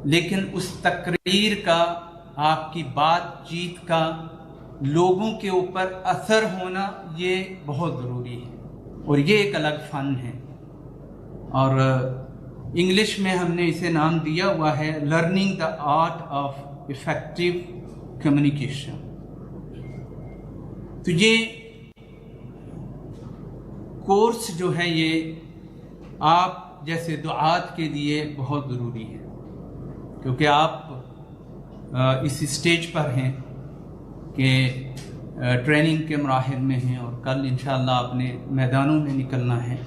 لیکن اس تقریر کا، آپ کی بات چیت کا لوگوں کے اوپر اثر ہونا یہ بہت ضروری ہے، اور یہ ایک الگ فن ہے، اور انگلش میں ہم نے اسے نام دیا ہوا ہے learning the art of effective communication. تو یہ کورس جو ہے یہ آپ جیسے دعات کے لیے بہت ضروری ہے، کیونکہ آپ اس اسٹیج پر ہیں کہ ٹریننگ کے مراحل میں ہیں، اور کل انشاءاللہ آپ نے میدانوں میں نکلنا ہے،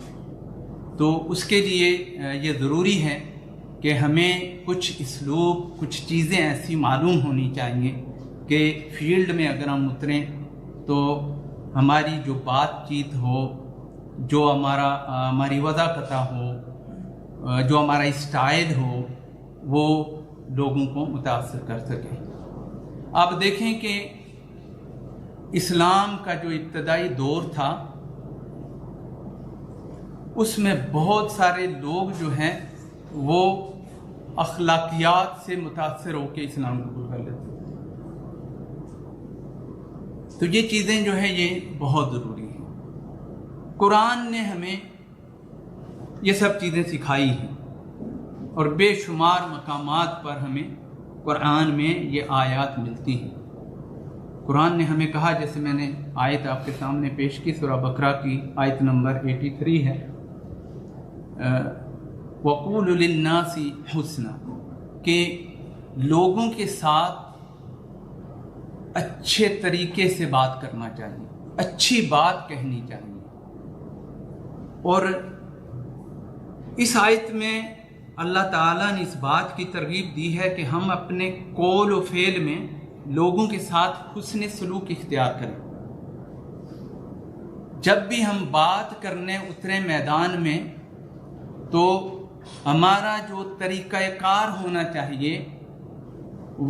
تو اس کے لیے یہ ضروری ہے کہ ہمیں کچھ اسلوب، کچھ چیزیں ایسی معلوم ہونی چاہیے کہ فیلڈ میں اگر ہم اتریں تو ہماری جو بات چیت ہو، جو ہماری وضاحت ہو، جو ہمارا اسٹائل ہو، وہ لوگوں کو متاثر کر سکے۔ آپ دیکھیں کہ اسلام کا جو ابتدائی دور تھا اس میں بہت سارے لوگ جو ہیں وہ اخلاقیات سے متاثر ہو کے اسلام قبول کر لیتے ہیں۔ تو یہ چیزیں جو ہیں یہ بہت ضروری ہیں۔ قرآن نے ہمیں یہ سب چیزیں سکھائی ہیں، اور بے شمار مقامات پر ہمیں قرآن میں یہ آیات ملتی ہیں۔ قرآن نے ہمیں کہا، جیسے میں نے آیت آپ کے سامنے پیش کی، سورہ بقرہ کی آیت نمبر 83 ہے، وَقُولُ لِلنَّاسِ حُسْنًا، کہ لوگوں کے ساتھ اچھے طریقے سے بات کرنا چاہیے، اچھی بات کہنی چاہیے۔ اور اس آیت میں اللہ تعالیٰ نے اس بات کی ترغیب دی ہے کہ ہم اپنے قول و فعل میں لوگوں کے ساتھ حسن سلوک اختیار کریں۔ جب بھی ہم بات کرنے اتریں میدان میں تو ہمارا جو طریقہ کار ہونا چاہیے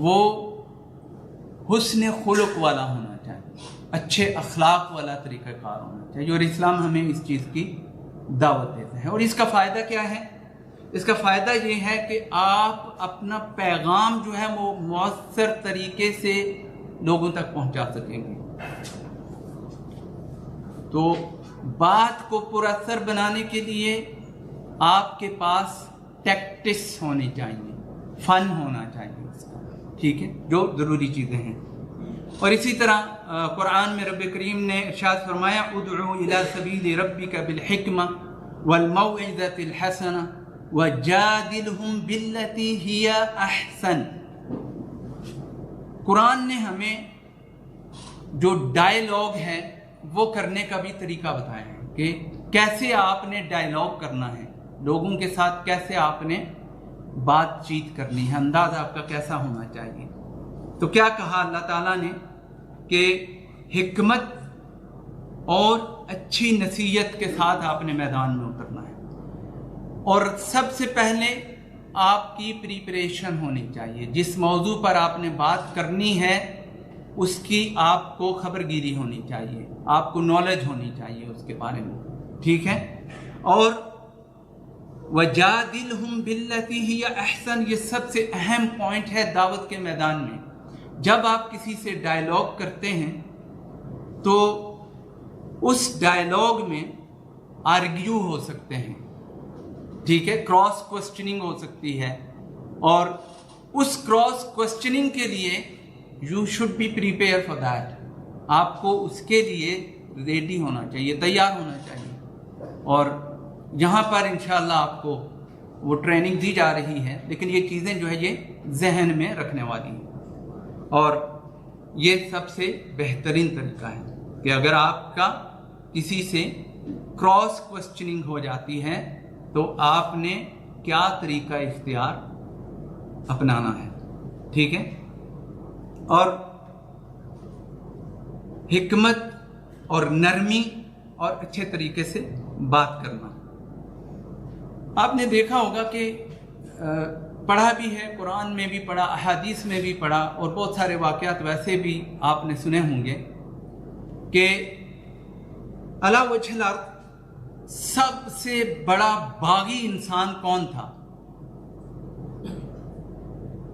وہ حسن خلق والا ہونا چاہیے، اچھے اخلاق والا طریقہ کار ہونا چاہیے، اور اسلام ہمیں اس چیز کی دعوت دیتا ہے۔ اور اس کا فائدہ کیا ہے؟ اس کا فائدہ یہ ہے کہ آپ اپنا پیغام جو ہے وہ مؤثر طریقے سے لوگوں تک پہنچا سکیں گے۔ تو بات کو پر اثر بنانے کے لیے آپ کے پاس ٹیکٹس ہونی چاہیے، فن ہونا چاہیے اس کا، ٹھیک ہے، جو ضروری چیزیں ہیں۔ اور اسی طرح قرآن میں رب کریم نے ارشاد فرمایا، ادعو الی سبیل ربک بالحکمہ والموعظۃ الحسنہ وجادلہم باللتی ہی احسن۔ قرآن نے ہمیں جو ڈائیلاگ ہے وہ کرنے کا بھی طریقہ بتایا ہے کہ کیسے آپ نے ڈائیلاگ کرنا ہے، لوگوں کے ساتھ کیسے آپ نے بات چیت کرنی ہے، انداز آپ کا کیسا ہونا چاہیے۔ تو کیا کہا اللہ تعالیٰ نے کہ حکمت اور اچھی نصیحت کے ساتھ آپ نے میدان میں اترنا ہے، اور سب سے پہلے آپ کی پریپریشن ہونی چاہیے۔ جس موضوع پر آپ نے بات کرنی ہے اس کی آپ کو خبرگیری ہونی چاہیے، آپ کو نالج ہونی چاہیے اس کے بارے میں، ٹھیک ہے۔ اور وَجَادِلْهُمْ بِالَّتِي هِيَ أَحْسَنُ، یہ سب سے اہم پوائنٹ ہے دعوت کے میدان میں۔ جب آپ کسی سے ڈائیلاگ کرتے ہیں تو اس ڈائیلاگ میں آرگیو ہو سکتے ہیں، ٹھیک ہے، کراس کوسچننگ ہو سکتی ہے، اور اس کراس کوسچننگ کے لیے you should be prepare for that, آپ کو اس کے لیے ریڈی ہونا چاہیے، تیار ہونا چاہیے۔ اور یہاں پر انشاءاللہ آپ کو وہ ٹریننگ دی جا رہی ہے، لیکن یہ چیزیں جو ہے یہ ذہن میں رکھنے والی ہیں، اور یہ سب سے بہترین طریقہ ہے کہ اگر آپ کا کسی سے کراس کوسچننگ ہو جاتی ہے تو آپ نے کیا طریقہ اختیار اپنانا ہے، ٹھیک ہے۔ اور حکمت اور نرمی اور اچھے طریقے سے بات کرنا۔ آپ نے دیکھا ہوگا کہ پڑھا بھی ہے، قرآن میں بھی پڑھا، احادیث میں بھی پڑھا، اور بہت سارے واقعات ویسے بھی آپ نے سنے ہوں گے کہ علی وجہ الارض سب سے بڑا باغی انسان کون تھا؟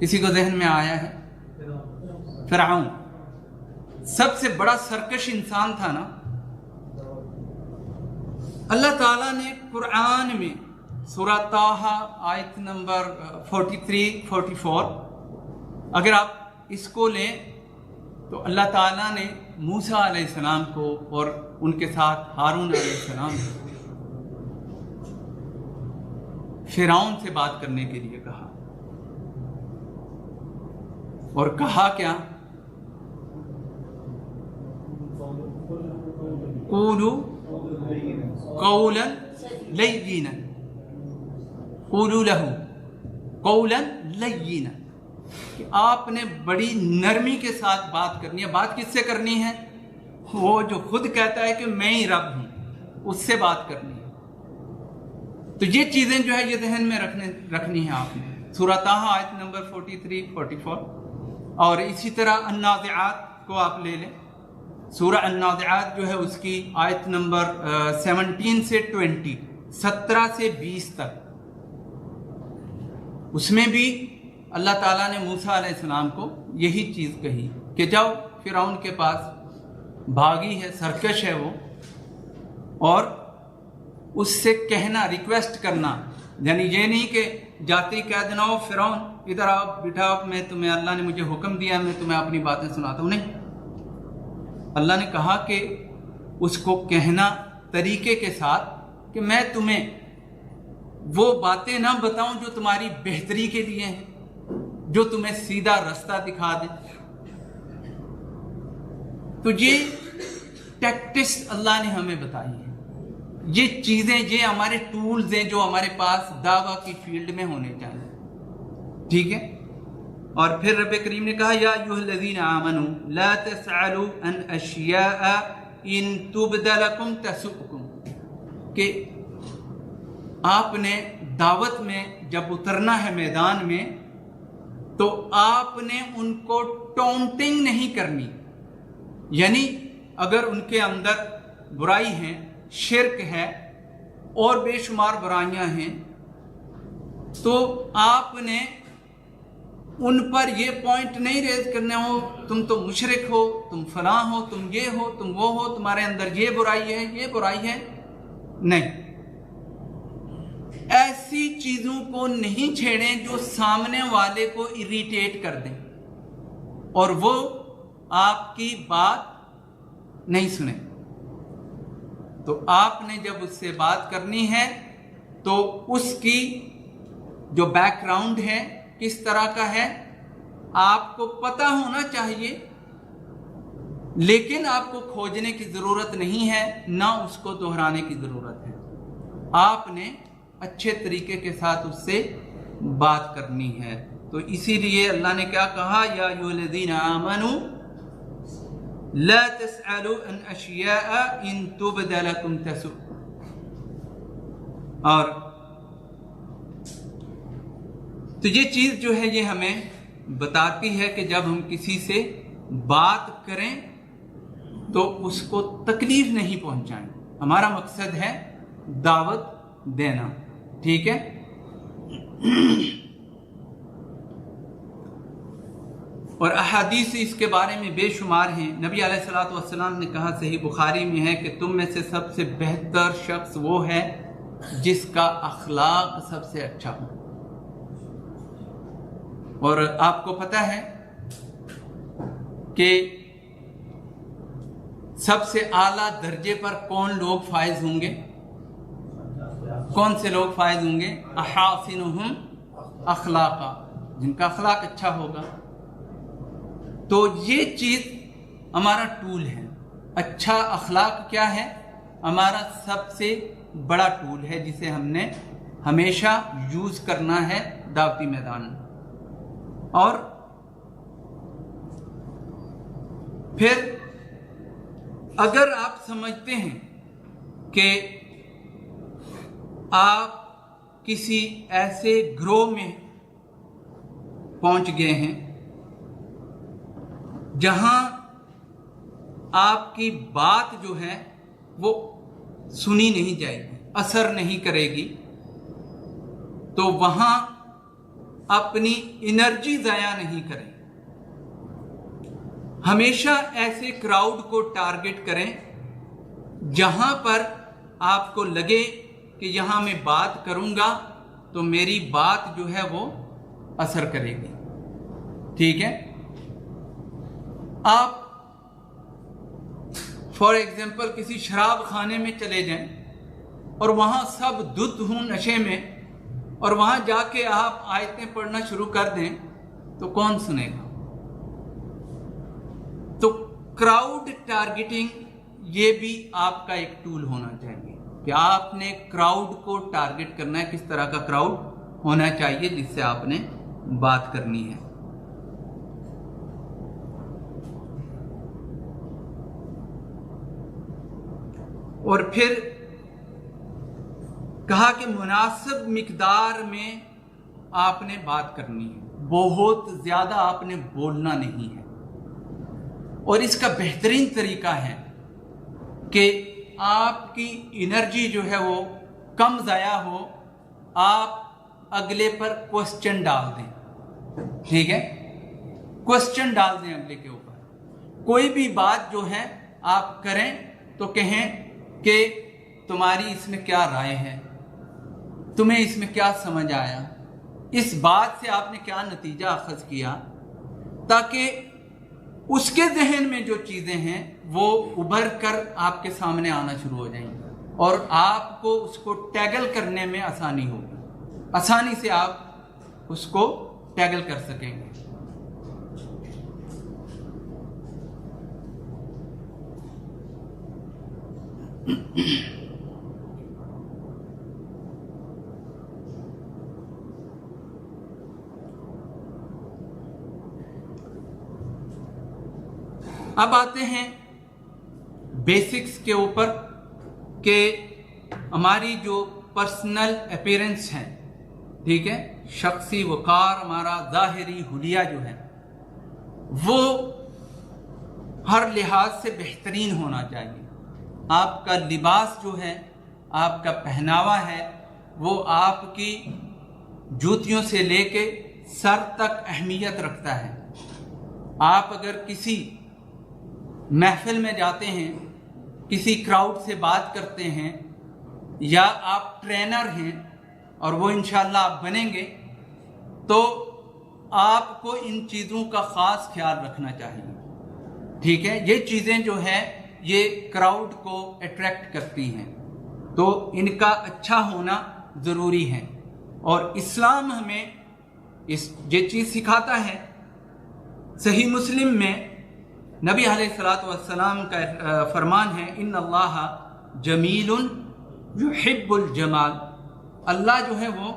किसी को जहन में आया है? फिरौन सबसे बड़ा सरकश इंसान था ना। अल्लाह ताला ने कुरान में सूरह ताहा आयत नंबर 43-44, अगर आप इसको लें तो अल्लाह ताला ने मूसा अलैहिस्सलाम को और उनके साथ हारून अलैहिस्सलाम को फिरौन से बात करने के लिए कहा, और कहा क्या? क़ूलू क़ौलन लय्यिनन, क़ूलू लहू क़ौलन लय्यिनन, कि आपने बड़ी नरमी के साथ बात करनी है। बात किससे करनी है? वो जो खुद कहता है कि मैं ही रब हूं, उससे बात करनी है। तो ये चीजें जो है ये ज़हन में रखनी है आपने। सूरह ताहा आयत नंबर 43-44, और इसी तरह अन्नाज़िआत को आप ले लें। सूरह अन्नाज़िआत जो है उसकी आयत नंबर 17 से 20, 17 से 20 तक, उसमें भी अल्लाह ताला ने मूसा अलैहिस्सलाम को यही चीज़ कही कि जाओ फिरौन के पास, भागी है, सरकश है वो, और उससे कहना, रिक्वेस्ट करना, यानी ये नहीं कि जाते ही कह देना, ओ फिरौन इधर आओ, बिठाओ, मैं तुम्हें, अल्लाह ने मुझे हुक्म दिया, मैं तुम्हें अपनी बातें सुनाता हूँ। नहीं, अल्लाह ने कहा कि उसको कहना तरीके के साथ कि मैं तुम्हें वो बातें ना बताऊं जो तुम्हारी बेहतरी के लिए हैं, जो तुम्हें सीधा रास्ता दिखा दे। तो ये टैक्टिक्स अल्लाह ने हमें बताई है, ये चीजें, ये हमारे टूल्स हैं जो हमारे पास दावा की फील्ड में होने चाहिए। ठीक है। और फिर रब करीम ने कहा, या अय्युहल्लज़ीना आमनू ला तसअलू अन अशियाअ इन तुबदा लकुम तसुकुम, कि आपने दावत में जब उतरना है मैदान में तो आपने उनको टॉन्टिंग नहीं करनी। यानी अगर उनके अंदर बुराई है, शिर्क है और बेशुमार बुराइयां हैं, तो आपने उन पर ये पॉइंट नहीं रेज करने हो, तुम तो मुशरिक हो, तुम फलां हो, तुम ये हो, तुम वो हो, तुम्हारे अंदर ये बुराई है, ये बुराई है। नहीं, ऐसी चीजों को नहीं छेड़ें जो सामने वाले को इरिटेट कर दें और वो आपकी बात नहीं सुने। तो आपने जब उससे बात करनी है तो उसकी जो बैकग्राउंड है किस तरह का है आपको पता होना चाहिए, लेकिन आपको खोजने की जरूरत नहीं है, ना उसको दोहराने की जरूरत है। आपने अच्छे तरीके के साथ उससे बात करनी है। तो इसीलिए अल्लाह ने क्या कहा, या अय्युहल्लज़ीना आमनू ला तसअलू अन अशियाअ इन तुबदा लकुम तसु। और तो ये चीज जो है ये हमें बताती है कि जब हम किसी से बात करें तो उसको तकलीफ नहीं पहुंचाएं। हमारा मकसद है दावत देना। ठीक है। और अहादीस इसके बारे में बेशुमार हैं। नबी अलैहिस्सलातु वस्सलाम ने कहा, सही बुखारी में है, कि तुम में से सबसे बेहतर शख्स वो है जिसका अखलाक सबसे अच्छा हो। और आपको पता है कि सबसे आला दर्जे पर कौन लोग फायज होंगे? कौन से लोग फायज होंगे? अहासिनुहुम अखलाका, जिनका अखलाक अच्छा होगा। तो ये चीज हमारा टूल है। अच्छा अखलाक क्या है? हमारा सबसे बड़ा टूल है जिसे हमने हमेशा यूज करना है दावती मैदान में। और फिर अगर आप समझते हैं कि आप किसी ऐसे ग्रोह में पहुंच गए हैं जहां आपकी बात जो है वो सुनी नहीं जाएगी, असर नहीं करेगी, तो वहां अपनी एनर्जी ज़ाया नहीं करें। हमेशा ऐसे क्राउड को टारगेट करें जहां पर आपको लगे कि यहां मैं बात करूंगा तो मेरी बात जो है वो असर करेगी। ठीक है, आप फॉर एग्जाम्पल किसी शराब खाने में चले जाएं और वहां सब धुत हों नशे में, और वहां जाके आप आयतें पढ़ना शुरू कर दें तो कौन सुनेगा? तो क्राउड टारगेटिंग ये भी आपका एक टूल होना चाहिए कि आपने क्राउड को टारगेट करना है, किस तरह का क्राउड होना चाहिए जिससे आपने बात करनी है। और फिर कहा कि मुनासिब मिकदार में आपने बात करनी है, बहुत ज्यादा आपने बोलना नहीं है। और इसका बेहतरीन तरीका है कि आपकी एनर्जी जो है वो कम ज़ाया हो, आप अगले पर क्वेश्चन डाल दें। ठीक है, क्वेश्चन डाल दें अगले के ऊपर। कोई भी बात जो है आप करें तो कहें कि तुम्हारी इसमें क्या राय है, तुम्हें इसमें क्या समझ आया, इस बात से आपने क्या नतीजा अखज़ किया, ताकि उसके जहन में जो चीज़ें हैं वो उभर कर आपके सामने आना शुरू हो जाएंगी और आपको उसको टैगल करने में आसानी होगी, आसानी से आप उसको टैगल कर सकेंगे। अब आते हैं बेसिक्स के ऊपर कि हमारी जो पर्सनल अपीयरेंस है, ठीक है, शख्सी वकार, हमारा ज़ाहिरी हुलिया जो है वो हर लिहाज से बेहतरीन होना चाहिए। आपका लिबास जो है, आपका पहनावा है, वो आपकी जूतियों से लेके सर तक अहमियत रखता है। आप अगर किसी महफिल में जाते हैं, किसी क्राउड से बात करते हैं, या आप ट्रेनर हैं और वो इंशाल्लाह आप बनेंगे, तो आपको इन चीज़ों का ख़ास ख्याल रखना चाहिए। ठीक है, ये चीज़ें जो है ये क्राउड को अट्रैक्ट करती हैं, तो इनका अच्छा होना ज़रूरी है। और इस्लाम हमें ये चीज़ सिखाता है। सही मुस्लिम में नबी अलैहिस्सलातु वस्सलाम का फरमान है, इन्नल्लाह जमीलुन युहिब्बुल जमाल। अल्लाह जो है वो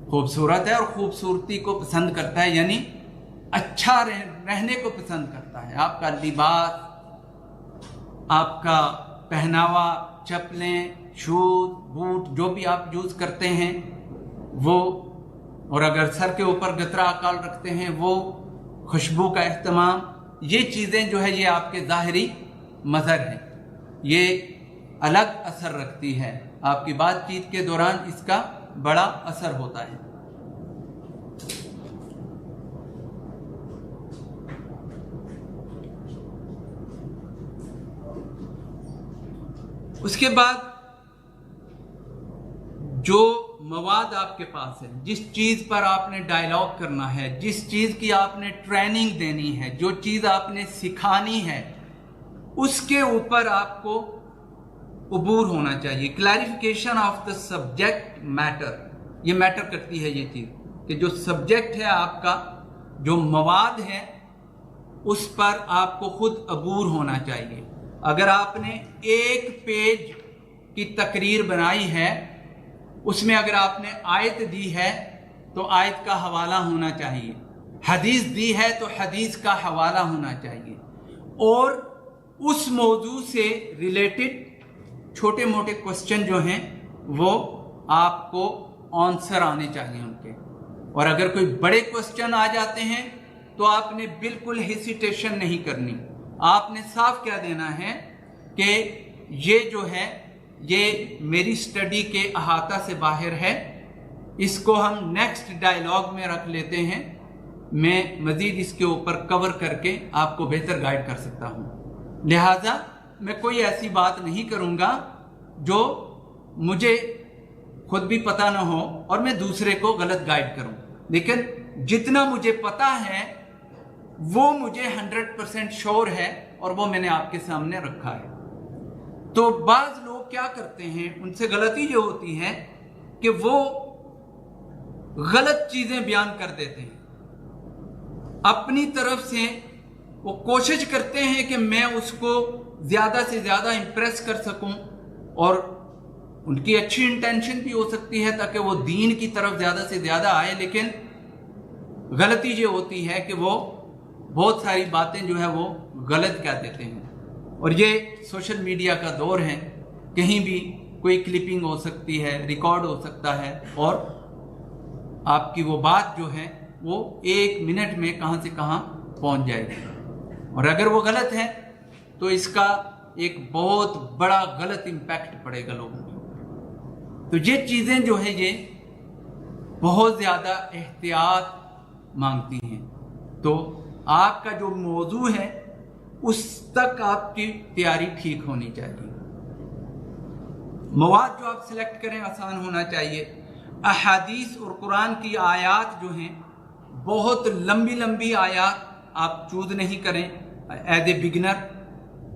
खूबसूरत है और खूबसूरती को पसंद करता है, यानी अच्छा रहने को पसंद करता है। आपका लिबास, आपका पहनावा, चप्पलें, शूज, बूट जो भी आप यूज़ करते हैं वो, और अगर सर के ऊपर गतरा अकाल रखते हैं वो, खुशबू का इस्तेमाल, ये चीज़ें जो है ये आपके ज़ाहिरी मज़हर है, ये अलग असर रखती है। आपकी बातचीत के दौरान इसका बड़ा असर होता है। उसके बाद जो मवाद आपके पास है, जिस चीज़ पर आपने डायलॉग करना है, जिस चीज़ की आपने ट्रेनिंग देनी है, जो चीज़ आपने सिखानी है, उसके ऊपर आपको उबूर होना चाहिए। Clarification of the subject matter, ये मैटर करती है ये चीज़ कि जो सब्जेक्ट है आपका, जो मवाद है, उस पर आपको खुद अबूर होना चाहिए। अगर आपने एक पेज की तकरीर बनाई है, उसमें अगर आपने आयत दी है तो आयत का हवाला होना चाहिए, हदीस दी है तो हदीस का हवाला होना चाहिए, और उस मौजू से रिलेटेड छोटे मोटे क्वेश्चन जो हैं वो आपको आंसर आने चाहिए उनके। और अगर कोई बड़े क्वेश्चन आ जाते हैं तो आपने बिल्कुल हेसिटेशन नहीं करनी, आपने साफ कह देना है कि ये जो है ये मेरी स्टडी के अहाता से बाहर है, اس کو ہم نیکسٹ ڈائلاگ میں رکھ لیتے ہیں، میں مزید اس کے اوپر کور کر کے آپ کو بہتر گائیڈ کر سکتا ہوں۔ لہٰذا میں کوئی ایسی بات نہیں کروں گا جو مجھے خود بھی پتہ نہ ہو اور میں دوسرے کو غلط گائیڈ کروں، لیکن جتنا مجھے پتہ ہے وہ مجھے 100% شور ہے اور وہ میں نے آپ کے سامنے رکھا ہے۔ تو بعض لوگ کیا کرتے ہیں، ان سے غلطی یہ ہوتی ہے کہ وہ غلط چیزیں بیان کر دیتے ہیں، اپنی طرف سے وہ کوشش کرتے ہیں کہ میں اس کو زیادہ سے زیادہ امپریس کر سکوں، اور ان کی اچھی انٹینشن بھی ہو سکتی ہے تاکہ وہ دین کی طرف زیادہ سے زیادہ آئے، لیکن غلطی یہ ہوتی ہے کہ وہ بہت ساری باتیں جو ہے وہ غلط کہہ دیتے ہیں۔ اور یہ سوشل میڈیا کا دور ہے، کہیں بھی کوئی کلپنگ ہو سکتی ہے، ریکارڈ ہو سکتا ہے، اور آپ کی وہ بات جو ہے وہ 1 منٹ میں کہاں سے کہاں پہنچ جائے گی، اور اگر وہ غلط ہے تو اس کا ایک بہت بڑا غلط امپیکٹ پڑے گا لوگوں پر۔ تو یہ چیزیں جو ہے یہ بہت زیادہ احتیاط مانگتی ہیں۔ تو آپ کا جو موضوع ہے اس تک آپ کی تیاری ٹھیک ہونی چاہیے۔ مواد جو آپ سلیکٹ کریں آسان ہونا چاہیے۔ احادیث اور قرآن کی آیات جو ہیں، بہت لمبی لمبی آیات آپ چوز نہیں کریں ایز اے بگنر۔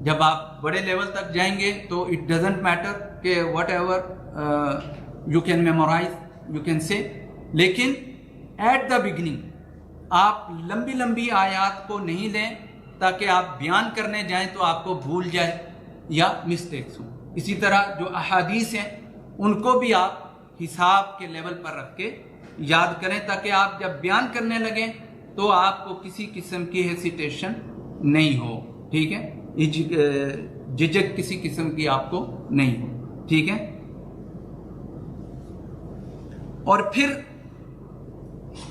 جب آپ بڑے لیول تک جائیں گے تو اٹ ڈزنٹ میٹر کہ whatever you can memorise you can say, لیکن ایٹ دا بگننگ آپ لمبی لمبی آیات کو نہیں لیں تاکہ آپ بیان کرنے جائیں تو آپ کو بھول جائے یا مسٹیکس ہوں۔ اسی طرح جو احادیث ہیں ان کو بھی آپ حساب کے لیول پر رکھ کے یاد کریں تاکہ آپ جب بیان کرنے لگیں تو آپ کو کسی قسم کی ہیسیٹیشن نہیں ہو، ٹھیک ہے، جھجک کسی قسم کی آپ کو نہیں ہو، ٹھیک ہے۔ اور پھر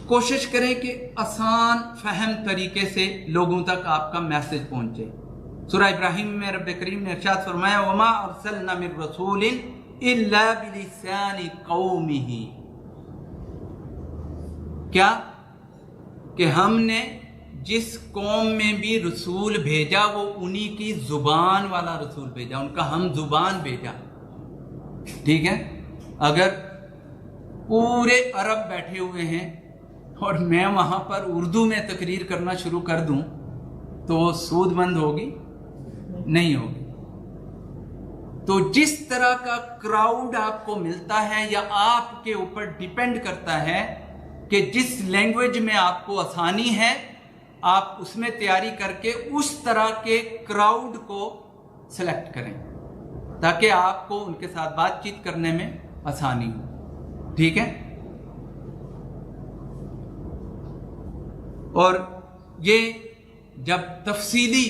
کوشش کریں کہ آسان فہم طریقے سے لوگوں تک آپ کا میسج پہنچے۔ سورہ ابراہیم میں رب کریم نے ارشاد فرمایا وَمَا أَرْسَلْنَا مِن رَسُولٍ إِلَّا بِلِسَانِ قَوْمِهِ، کیا کہ ہم نے جس قوم میں بھی رسول بھیجا وہ انہی کی زبان والا رسول بھیجا، ان کا ہم زبان بھیجا، ٹھیک ہے۔ اگر پورے عرب بیٹھے ہوئے ہیں اور میں وہاں پر اردو میں تقریر کرنا شروع کر دوں تو وہ سود مند ہوگی؟ نہیں ہوگی۔ تو جس طرح کا کراؤڈ آپ کو ملتا ہے یا آپ کے اوپر ڈیپینڈ کرتا ہے کہ جس لینگویج میں آپ کو آسانی ہے آپ اس میں تیاری کر کے اس طرح کے کراؤڈ کو سلیکٹ کریں تاکہ آپ کو ان کے ساتھ بات چیت کرنے میں آسانی ہو، ٹھیک ہے۔ اور یہ جب تفصیلی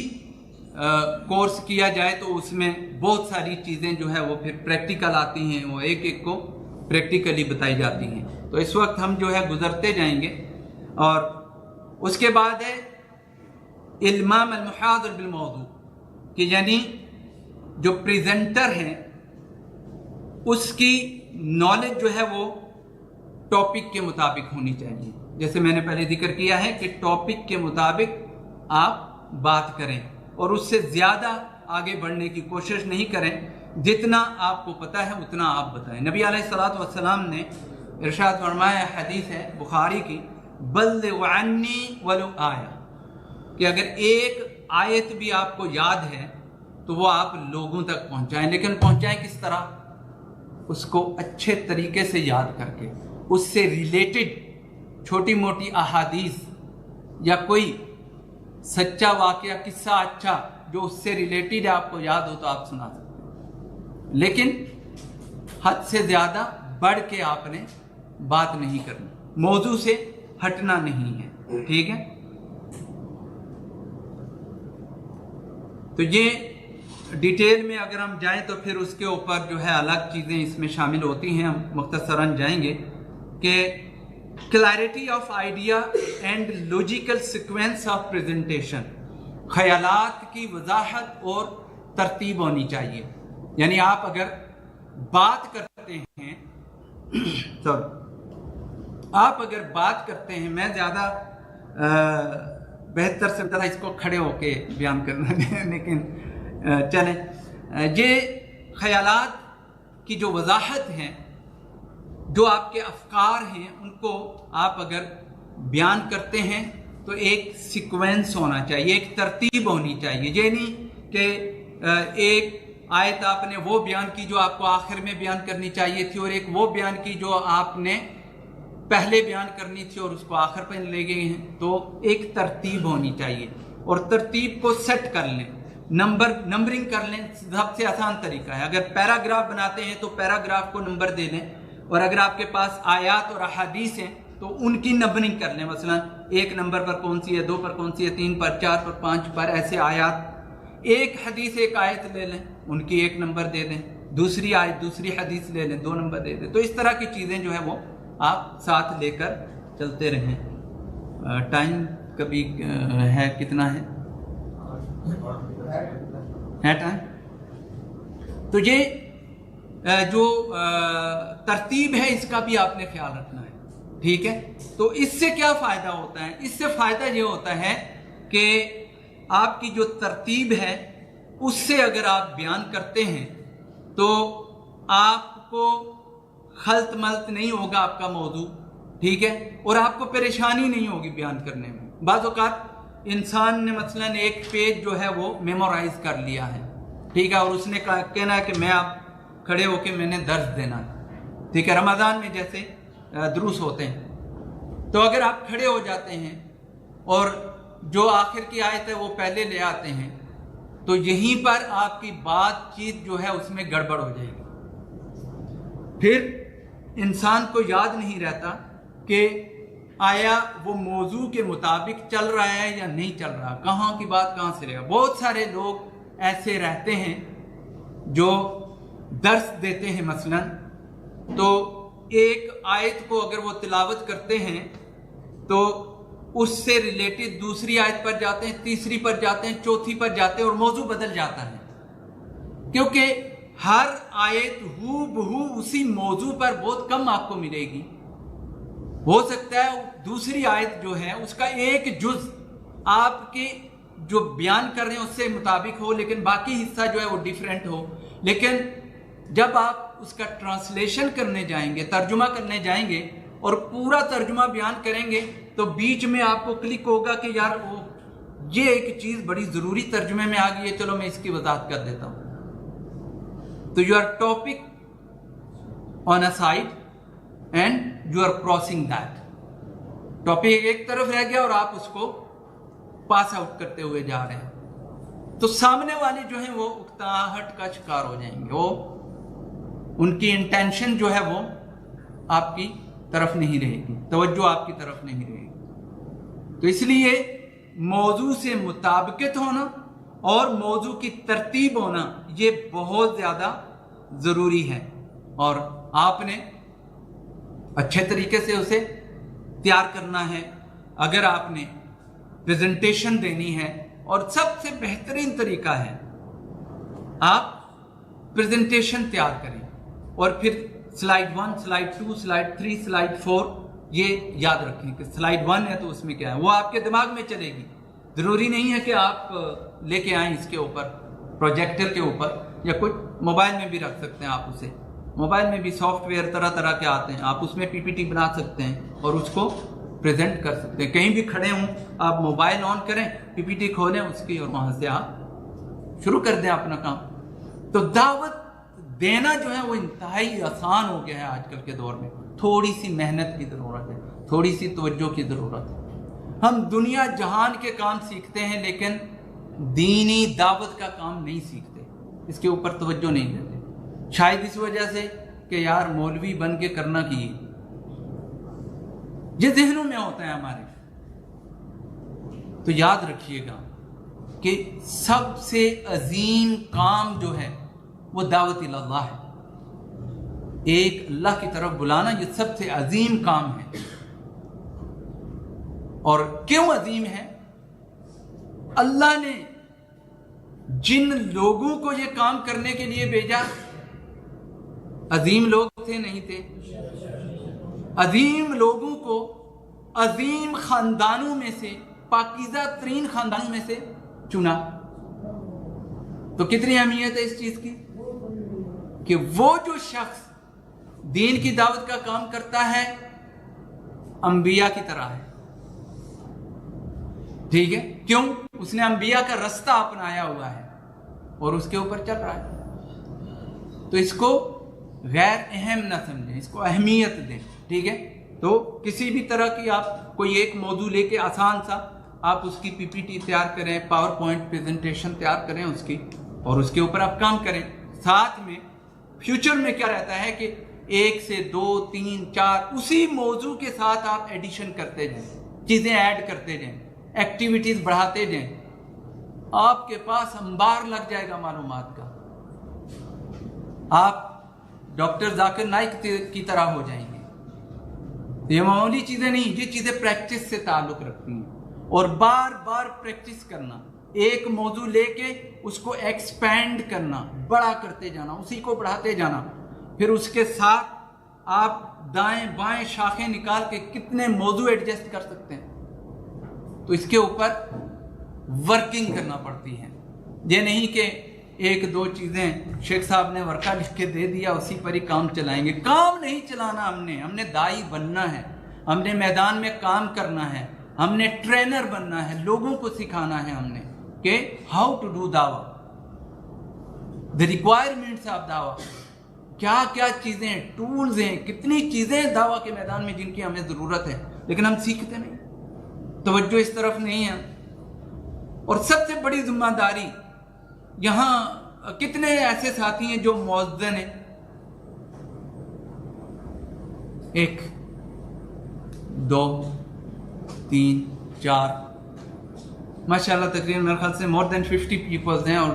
کورس کیا جائے تو اس میں بہت ساری چیزیں جو ہے وہ پھر پریکٹیکل آتی ہیں، وہ ایک ایک کو پریکٹیکلی بتائی جاتی ہیں۔ تو اس وقت ہم جو ہے گزرتے جائیں گے، اور اس کے بعد ہے المام المحاضر بالموضوع، کہ یعنی جو پریزنٹر ہیں اس کی نالج جو ہے وہ ٹاپک کے مطابق ہونی چاہیے۔ جیسے میں نے پہلے ذکر کیا ہے کہ ٹاپک کے مطابق آپ بات کریں اور اس سے زیادہ آگے بڑھنے کی کوشش نہیں کریں، جتنا آپ کو پتہ ہے اتنا آپ بتائیں۔ نبی علیہ الصلوۃ والسلام نے ارشاد فرمایا، حدیث ہے بخاری کی، بلغ عنی ولو آیہ، کہ اگر ایک آیت بھی آپ کو یاد ہے تو وہ آپ لوگوں تک پہنچائیں، لیکن پہنچائیں کس طرح؟ اس کو اچھے طریقے سے یاد کر کے، اس سے ریلیٹڈ چھوٹی موٹی احادیث یا کوئی سچا واقعہ، قصہ اچھا جو اس سے ریلیٹڈ آپ کو یاد ہو تو آپ سنا سکتے ہیں، لیکن حد سے زیادہ بڑھ کے آپ نے بات نہیں کرنی، موضوع سے ہٹنا نہیں ہے، ٹھیک ہے۔ تو یہ ڈیٹیل میں اگر ہم جائیں تو پھر اس کے اوپر جو ہے الگ چیزیں اس میں شامل ہوتی ہیں، ہم مختصراً جائیں گے کہ clarity of idea and logical sequence of presentation, خیالات کی وضاحت اور ترتیب ہونی چاہیے۔ یعنی آپ اگر بات کرتے ہیں آپ اگر بات کرتے ہیں، میں زیادہ بہتر سے طرح اس کو کھڑے ہو کے بیان کرنا لیکن چلیں، یہ خیالات کی جو وضاحت ہیں، جو آپ کے افکار ہیں، ان کو آپ اگر بیان کرتے ہیں تو ایک سیکوینس ہونا چاہیے، ایک ترتیب ہونی چاہیے. یہ نہیں کہ ایک آیت آپ نے وہ بیان کی جو آپ کو آخر میں بیان کرنی چاہیے تھی، اور ایک وہ بیان کی جو آپ نے پہلے بیان کرنی تھی اور اس کو آخر پہ لے گئے ہیں. تو ایک ترتیب ہونی چاہیے، اور ترتیب کو سیٹ کر لیں، نمبرنگ کر لیں. سب سے آسان طریقہ ہے، اگر پیراگراف بناتے ہیں تو پیراگراف کو نمبر دے لیں، اور اگر آپ کے پاس آیات اور احادیث ہیں تو ان کی نمبرنگ کر لیں. مثلا 1 نمبر پر کون سی ہے، 2 پر کون سی ہے، 3 پر، 4 پر، 5 پر، ایسے آیات. ایک حدیث، ایک آیت لے لیں، ان کی 1 نمبر دے دیں. دوسری آیت، دوسری حدیث لے لیں، 2 نمبر دے دیں. تو اس طرح کی چیزیں جو ہیں وہ آپ ساتھ لے کر چلتے رہیں. ٹائم کبھی ہے کتنا ہے ٹائم؟ تو یہ جو ترتیب ہے اس کا بھی آپ نے خیال رکھنا ہے. ٹھیک ہے؟ تو اس سے کیا فائدہ ہوتا ہے؟ اس سے فائدہ یہ ہوتا ہے کہ آپ کی جو ترتیب ہے اس سے اگر آپ بیان کرتے ہیں تو آپ کو خلط ملط نہیں ہوگا آپ کا موضوع. ٹھیک ہے؟ اور آپ کو پریشانی نہیں ہوگی بیان کرنے میں. بعض اوقات انسان نے مثلا ایک پیج جو ہے وہ میمورائز کر لیا ہے، ٹھیک ہے، اور اس نے کہنا ہے کہ میں آپ کھڑے ہو کے میں نے درس دینا ہے. ٹھیک ہے؟ رمضان میں جیسے دروس ہوتے ہیں، تو اگر آپ کھڑے ہو جاتے ہیں اور جو آخر کی آیت ہے وہ پہلے لے آتے ہیں تو یہیں پر آپ کی بات چیت جو ہے اس میں گڑبڑ ہو جائے گی. پھر انسان کو یاد نہیں رہتا کہ آیا وہ موضوع کے مطابق چل رہا ہے یا نہیں چل رہا، کہاں کی بات کہاں سے رہے گا. بہت سارے لوگ ایسے رہتے ہیں جو درس دیتے ہیں مثلا، تو ایک آیت کو اگر وہ تلاوت کرتے ہیں تو اس سے ریلیٹڈ دوسری آیت پر جاتے ہیں، تیسری پر جاتے ہیں، چوتھی پر جاتے ہیں، اور موضوع بدل جاتا ہے، کیونکہ ہر آیت ہو بہو اسی موضوع پر بہت کم آپ کو ملے گی. ہو سکتا ہے دوسری آیت جو ہے اس کا ایک جز آپ کے جو بیان کر رہے ہیں اس سے مطابق ہو، لیکن باقی حصہ جو ہے وہ ڈیفرنٹ ہو. لیکن جب آپ اس کا ٹرانسلیشن کرنے جائیں گے، ترجمہ کرنے جائیں گے اور پورا ترجمہ بیان کریں گے تو بیچ میں آپ کو کلک ہوگا کہ یار وہ یہ ایک چیز بڑی ضروری ترجمے میں آ گئی ہے، چلو میں اس کی وضاحت کر دیتا ہوں. تو you are topic on a side and you are crossing that. Topic ایک طرف رہ گیا اور آپ اس کو پاس آؤٹ کرتے ہوئے جا رہے ہیں، تو سامنے والے جو ہیں وہ اکتاہٹ کا شکار ہو جائیں گے. وہ ان کی انٹینشن جو ہے وہ آپ کی طرف نہیں رہے گی، توجہ آپ کی طرف نہیں رہے گی. تو اس لیے موضوع سے مطابقت ہونا اور موضوع کی ترتیب ہونا یہ بہت زیادہ ضروری ہے، اور آپ نے اچھے طریقے سے اسے تیار کرنا ہے. اگر آپ نے پریزنٹیشن دینی ہے، اور سب سے بہترین طریقہ ہے آپ پریزنٹیشن تیار کریں، اور پھر سلائیڈ 1، سلائیڈ 2، سلائیڈ 3، سلائیڈ 4 یہ یاد رکھیں کہ سلائیڈ 1 ہے تو اس میں کیا ہے، وہ آپ کے دماغ میں چلے گی. ضروری نہیں ہے کہ آپ لے کے آئیں اس کے اوپر، پروجیکٹر کے اوپر، یا کچھ موبائل میں بھی رکھ سکتے ہیں آپ اسے. موبائل میں بھی سافٹ ویئر طرح طرح کے آتے ہیں، آپ اس میں پی پی ٹی بنا سکتے ہیں اور اس کو پریزنٹ کر سکتے ہیں. کہیں بھی کھڑے ہوں آپ موبائل آن کریں، پی پی ٹی کھولیں اس کی، اور وہاں سے آپ شروع کر دیں اپنا کام. تو دعوت دینا جو ہے وہ انتہائی آسان ہو گیا ہے آج کل کے دور میں. تھوڑی سی محنت کی ضرورت ہے، تھوڑی سی توجہ کی ضرورت ہے. ہم دنیا جہان کے کام سیکھتے ہیں لیکن دینی دعوت کا کام نہیں سیکھتے، اس کے اوپر توجہ نہیں دیتے. شاید اس وجہ سے کہ یار مولوی بن کے کرنا کی، یہ ذہنوں میں ہوتا ہے ہمارے. تو یاد رکھیے گا کہ سب سے عظیم کام جو ہے وہ دعوت اللہ ہے. ایک اللہ کی طرف بلانا یہ سب سے عظیم کام ہے. اور کیوں عظیم ہے؟ اللہ نے جن لوگوں کو یہ کام کرنے کے لیے بھیجا، عظیم لوگ تھے نہیں تھے؟ عظیم لوگوں کو عظیم خاندانوں میں سے، پاکیزہ ترین خاندانوں میں سے چنا۔ تو کتنی اہمیت ہے اس چیز کی کہ وہ جو شخص دین کی دعوت کا کام کرتا ہے انبیاء کی طرح ہے، ٹھیک ہے؟ کیوں؟ اس نے انبیاء کا رستہ اپنایا ہوا ہے اور اس کے اوپر چل رہا ہے۔ تو اس کو غیر اہم نہ سمجھیں، اس کو اہمیت دیں، ٹھیک ہے؟ تو کسی بھی طرح کی آپ کوئی ایک موضوع لے کے آسان سا آپ اس کی پی پی ٹی تیار کریں، پاور پوائنٹ پریزنٹیشن تیار کریں اس کی، اور اس کے اوپر آپ کام کریں۔ ساتھ میں فیوچر میں کیا رہتا ہے کہ 1 سے 2 3 4 اسی موضوع کے ساتھ آپ ایڈیشن کرتے جائیں، چیزیں ایڈ کرتے جائیں، ایکٹیویٹیز بڑھاتے جائیں، آپ کے پاس انبار لگ جائے گا معلومات کا۔ آپ ڈاکٹر ذاکر نائک کی طرح ہو جائیں گے۔ یہ معمولی چیزیں نہیں، یہ چیزیں پریکٹس سے تعلق رکھتی ہیں، اور بار بار پریکٹس کرنا، ایک موضوع لے کے اس کو ایکسپینڈ کرنا، بڑا کرتے جانا، اسی کو بڑھاتے جانا، پھر اس کے ساتھ آپ دائیں بائیں شاخیں نکال کے کتنے موضوع ایڈجسٹ کر سکتے ہیں۔ تو اس کے اوپر ورکنگ کرنا پڑتی ہے۔ یہ نہیں کہ 1-2 چیزیں شیخ صاحب نے ورقہ لکھ کے دے دیا اسی پر ہی کام چلائیں گے۔ کام نہیں چلانا، ہم نے داعی بننا ہے، ہم نے میدان میں کام کرنا ہے، ہم نے ٹرینر بننا ہے، لوگوں کو سکھانا ہے ہم نے کہ ہاؤ ٹو ڈو دعویٰ، دی ریکوائرمنٹس آف دعویٰ، کیا کیا چیزیں، ٹولز ہیں، کتنی چیزیں دعویٰ کے میدان میں جن کی ہمیں ضرورت ہے، لیکن ہم سیکھتے نہیں، توجہ اس طرف نہیں ہے۔ اور سب سے بڑی ذمہ داری، یہاں کتنے ایسے ساتھی ہیں جو مؤذن ہیں، 1 2 3 4 ماشاءاللہ تقریباً میرے خیال سے مور دین 50 پیپلز ہیں، اور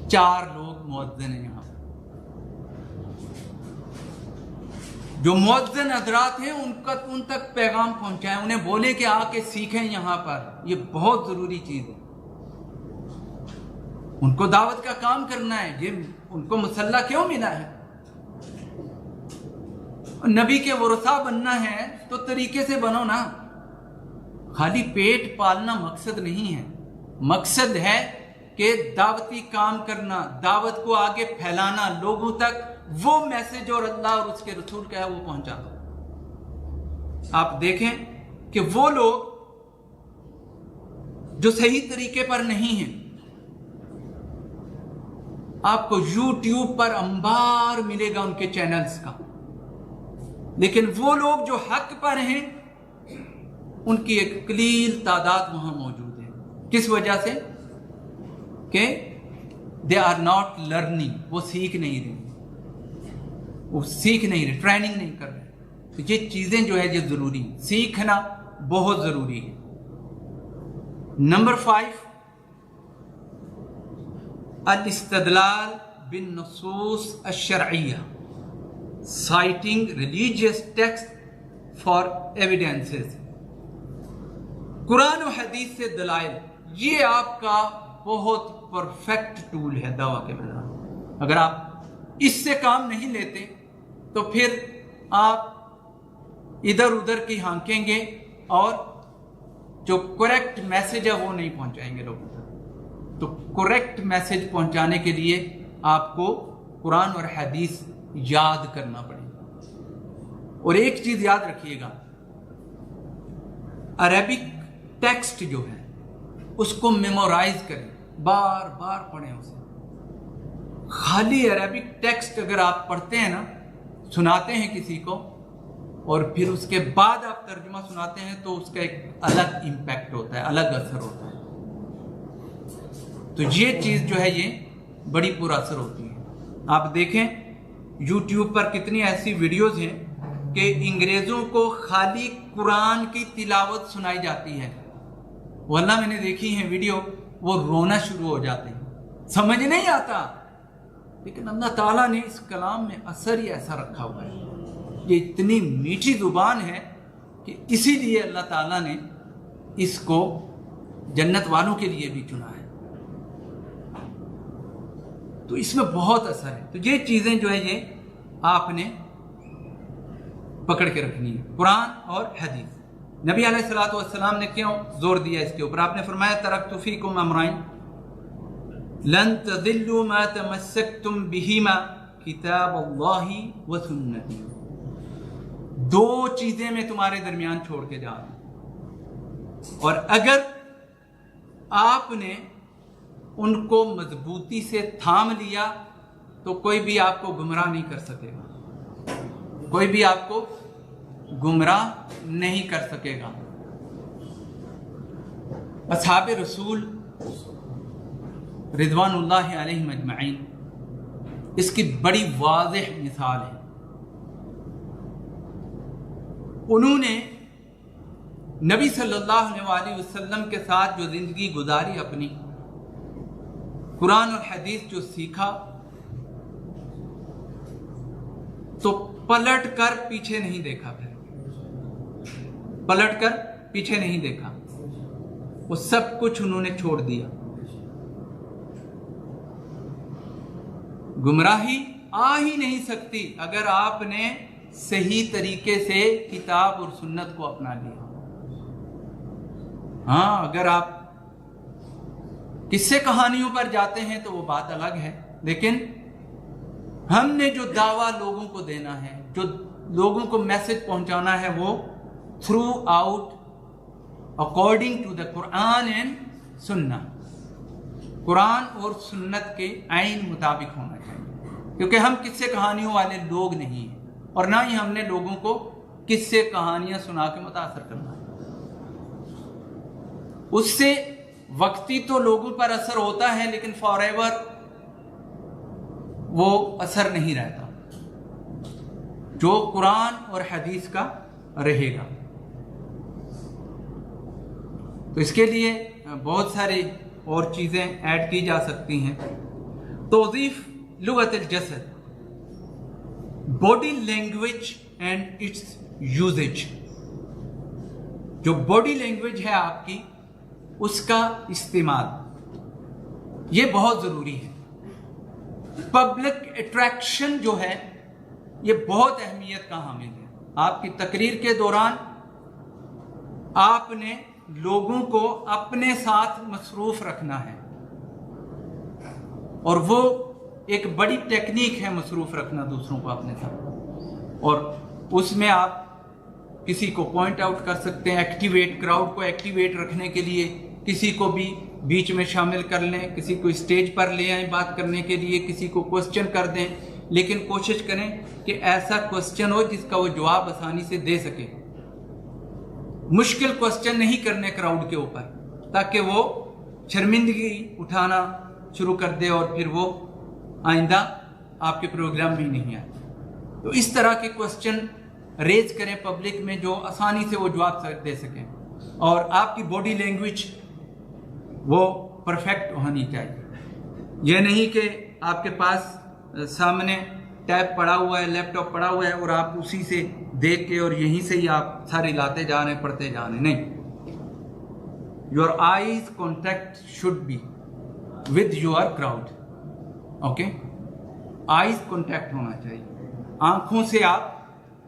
4 لوگ مؤذن ہیں۔ یہاں جو مؤذن حضرات ہیں ان تک پیغام پہنچائیں، انہیں بولے کہ آ کے سیکھیں یہاں پر، یہ بہت ضروری چیز ہے۔ ان کو دعوت کا کام کرنا ہے، یہ ان کو مسلح کیوں ملا ہے؟ نبی کے ورثہ بننا ہے تو طریقے سے بنو نا، خالی پیٹ پالنا مقصد نہیں ہے، مقصد ہے کہ دعوتی کام کرنا، دعوت کو آگے پھیلانا، لوگوں تک وہ میسج اور اللہ اور اس کے رسول کا ہے وہ پہنچانا۔ آپ دیکھیں کہ وہ لوگ جو صحیح طریقے پر نہیں ہیں، آپ کو یوٹیوب پر انبار ملے گا ان کے چینلز کا، لیکن وہ لوگ جو حق پر ہیں ان کی ایک قلیل تعداد وہاں موجود ہے۔ کس وجہ سے؟ کہ دے آر ناٹ لرننگ، وہ سیکھ نہیں رہے، ٹریننگ نہیں کر رہے۔ تو یہ چیزیں جو ہے یہ ضروری ہیں، سیکھنا بہت ضروری ہے۔ Number 5، الاستدلال بالنصوص الشرعیہ، citing religious text for evidences، قرآن و حدیث سے دلائل، یہ آپ کا بہت پرفیکٹ ٹول ہے دعویٰ کے میدان میں۔ اگر آپ اس سے کام نہیں لیتے تو پھر آپ ادھر ادھر کی ہانکیں گے اور جو کریکٹ میسج ہے وہ نہیں پہنچائیں گے لوگوں تک۔ تو کریکٹ میسج پہنچانے کے لیے آپ کو قرآن اور حدیث یاد کرنا پڑے گا۔ اور ایک چیز یاد رکھیے گا، عربک ٹیکسٹ جو ہے اس کو میمورائز کریں، بار بار پڑھیں اسے۔ خالی عربک ٹیکسٹ اگر آپ پڑھتے ہیں نا، سناتے ہیں کسی کو اور پھر اس کے بعد آپ ترجمہ سناتے ہیں تو اس کا ایک الگ امپیکٹ ہوتا ہے، الگ اثر ہوتا ہے۔ تو یہ چیز جو ہے یہ بڑی پر اثر ہوتی ہے۔ آپ دیکھیں یوٹیوب پر کتنی ایسی ویڈیوز ہیں کہ انگریزوں کو خالی قرآن کی تلاوت سنائی جاتی ہے، واللہ میں نے دیکھی ہیں ویڈیو، وہ رونا شروع ہو جاتے ہیں، سمجھ نہیں آتا، لیکن اللہ تعالیٰ نے اس کلام میں اثر ہی ایسا رکھا ہوا ہے۔ یہ اتنی میٹھی زبان ہے کہ اسی لیے اللہ تعالیٰ نے اس کو جنت والوں کے لیے بھی چنا ہے۔ تو اس میں بہت اثر ہے۔ تو یہ چیزیں جو ہے یہ آپ نے पकड़ के रखनी है, कुरान और हदीस। नबी अलैहिस्सलातु वस्सलाम ने क्यों जोर दिया इसके ऊपर? आपने फरमाया तरक्तु फीकुम अमरैन लन तज़िल्लू मा तमस्सकतुम बिहिमा किताबुल्लाहि व सुन्नती। दो चीजें मैं तुम्हारे दरमियान छोड़ के जा रहा हूं, और अगर आपने उनको मजबूती से थाम लिया तो कोई भी आपको गुमराह नहीं कर सकेगा, कोई भी आपको गुमराह नहीं कर सकेगा। असहाबे रसूल रिदवानुल्लाहि अलैहिम अजमईन इसकी बड़ी वाज़ेह मिसाल है। उन्होंने नबी सल्लल्लाहु अलैहि वसल्लम के साथ जो जिंदगी गुजारी अपनी, कुरान और हदीस जो सीखा, तो पलट कर पीछे नहीं देखा, फिर पलट कर पीछे नहीं देखा, वो सब कुछ उन्होंने छोड़ दिया। गुमराही आ ही नहीं सकती अगर आपने सही तरीके से किताब और सुन्नत को अपना लिया। हाँ, अगर आप किस्से कहानियों पर जाते हैं तो वो बात अलग है, लेकिन हमने जो दावा लोगों को देना है, जो लोगों को मैसेज पहुंचाना है, वो throughout according to the Quran and सुन्ना, कुरान और सुन्नत के आइन मुताबिक होना चाहिए। क्योंकि हम किस्से कहानियों वाले लोग नहीं हैं, और ना ही हमने लोगों को किस्से कहानियां सुना के मुतासर करना है। उससे वक्ती तो लोगों पर असर होता है, लेकिन फॉरएवर वो असर नहीं रहता जो कुरान और हदीस का रहेगा। तो इसके लिए बहुत सारी और चीज़ें ऐड की जा सकती हैं। तौज़ीफ़ लुगतुल जसद, body language and its usages. जो बॉडी लैंग्वेज है आपकी, उसका इस्तेमाल ये बहुत ज़रूरी है। पब्लिक अट्रैक्शन जो है ये बहुत अहमियत का हामिल है। आपकी तकरीर के दौरान आपने लोगों को अपने साथ मसरूफ रखना है, और वो एक बड़ी टेक्निक है मसरूफ रखना दूसरों को अपने साथ। और उसमें आप किसी को पॉइंट आउट कर सकते हैं, एक्टिवेट, क्राउड को एक्टिवेट रखने के लिए किसी को भी बीच में शामिल कर लें, किसी को स्टेज पर ले आए बात करने के लिए, किसी को क्वेश्चन कर दें, लेकिन कोशिश करें कि ऐसा क्वेश्चन हो जिसका वो जवाब आसानी से दे सके। मुश्किल क्वेश्चन नहीं करने क्राउड के ऊपर, ताकि वो शर्मिंदगी उठाना शुरू कर दे और फिर वो आइंदा आपके प्रोग्राम में नहीं आए। तो इस तरह के क्वेश्चन रेज करें पब्लिक में जो आसानी से वो जवाब दे सकें, और आपकी बॉडी लैंग्वेज वो परफेक्ट होनी चाहिए। यह नहीं कि आपके पास सामने टैब पड़ा हुआ है, लैपटॉप पड़ा हुआ है, और आप उसी से देख के और यहीं से ही आप सारे लाते जा रहे हैं, पढ़ते जा रहे हैं। नहीं, your eyes contact should be with your crowd. Okay, eyes contact होना चाहिए। आंखों से आप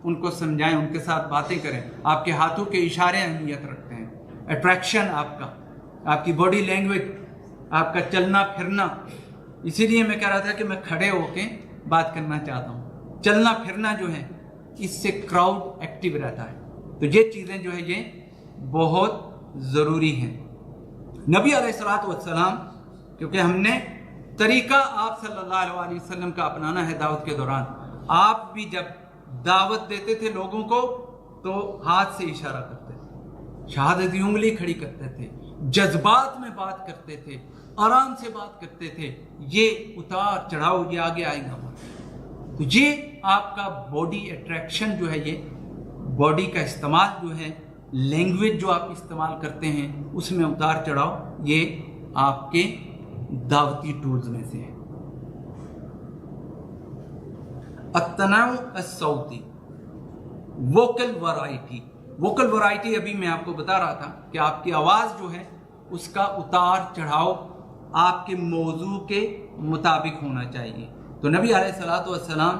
उनको समझाएं, उनके साथ बातें करें। आपके हाथों के इशारे अहमियत रखते हैं। अट्रैक्शन आपका, आपकी बॉडी लैंग्वेज, आपका चलना फिरना। इसीलिए मैं कह रहा था कि मैं खड़े होके बात करना चाहता हूँ। चलना फिरना जो है, इससे क्राउड एक्टिव रहता है। तो ये चीज़ें जो है ये बहुत ज़रूरी हैं। नबी अलैहिस्सलातु वस्सलाम, क्योंकि हमने तरीका आप सल्लल्लाहु अलैहि वसल्लम का अपनाना है दावत के दौरान। आप भी जब दावत देते थे लोगों को तो हाथ से इशारा करते थे, शहादती उंगली खड़ी करते थे, जज्बात में बात करते थे, आराम से बात करते थे। ये उतार चढ़ाव ये आगे आएगा। तो ये आपका बॉडी अट्रैक्शन जो है, ये बॉडी का इस्तेमाल जो है, लैंग्वेज जो आप इस्तेमाल करते हैं, उसमें उतार चढ़ाव, ये आपके दावती टूल्स में से है। अत्तनाउ अस्सौती, वोकल वैरायटी। वोकल वैरायटी अभी मैं आपको बता रहा था कि आपकी आवाज़ जो है उसका उतार चढ़ाव आपके मौजू के मुताबिक होना चाहिए। तो नबी अलैहिस्सलातु वस्सलाम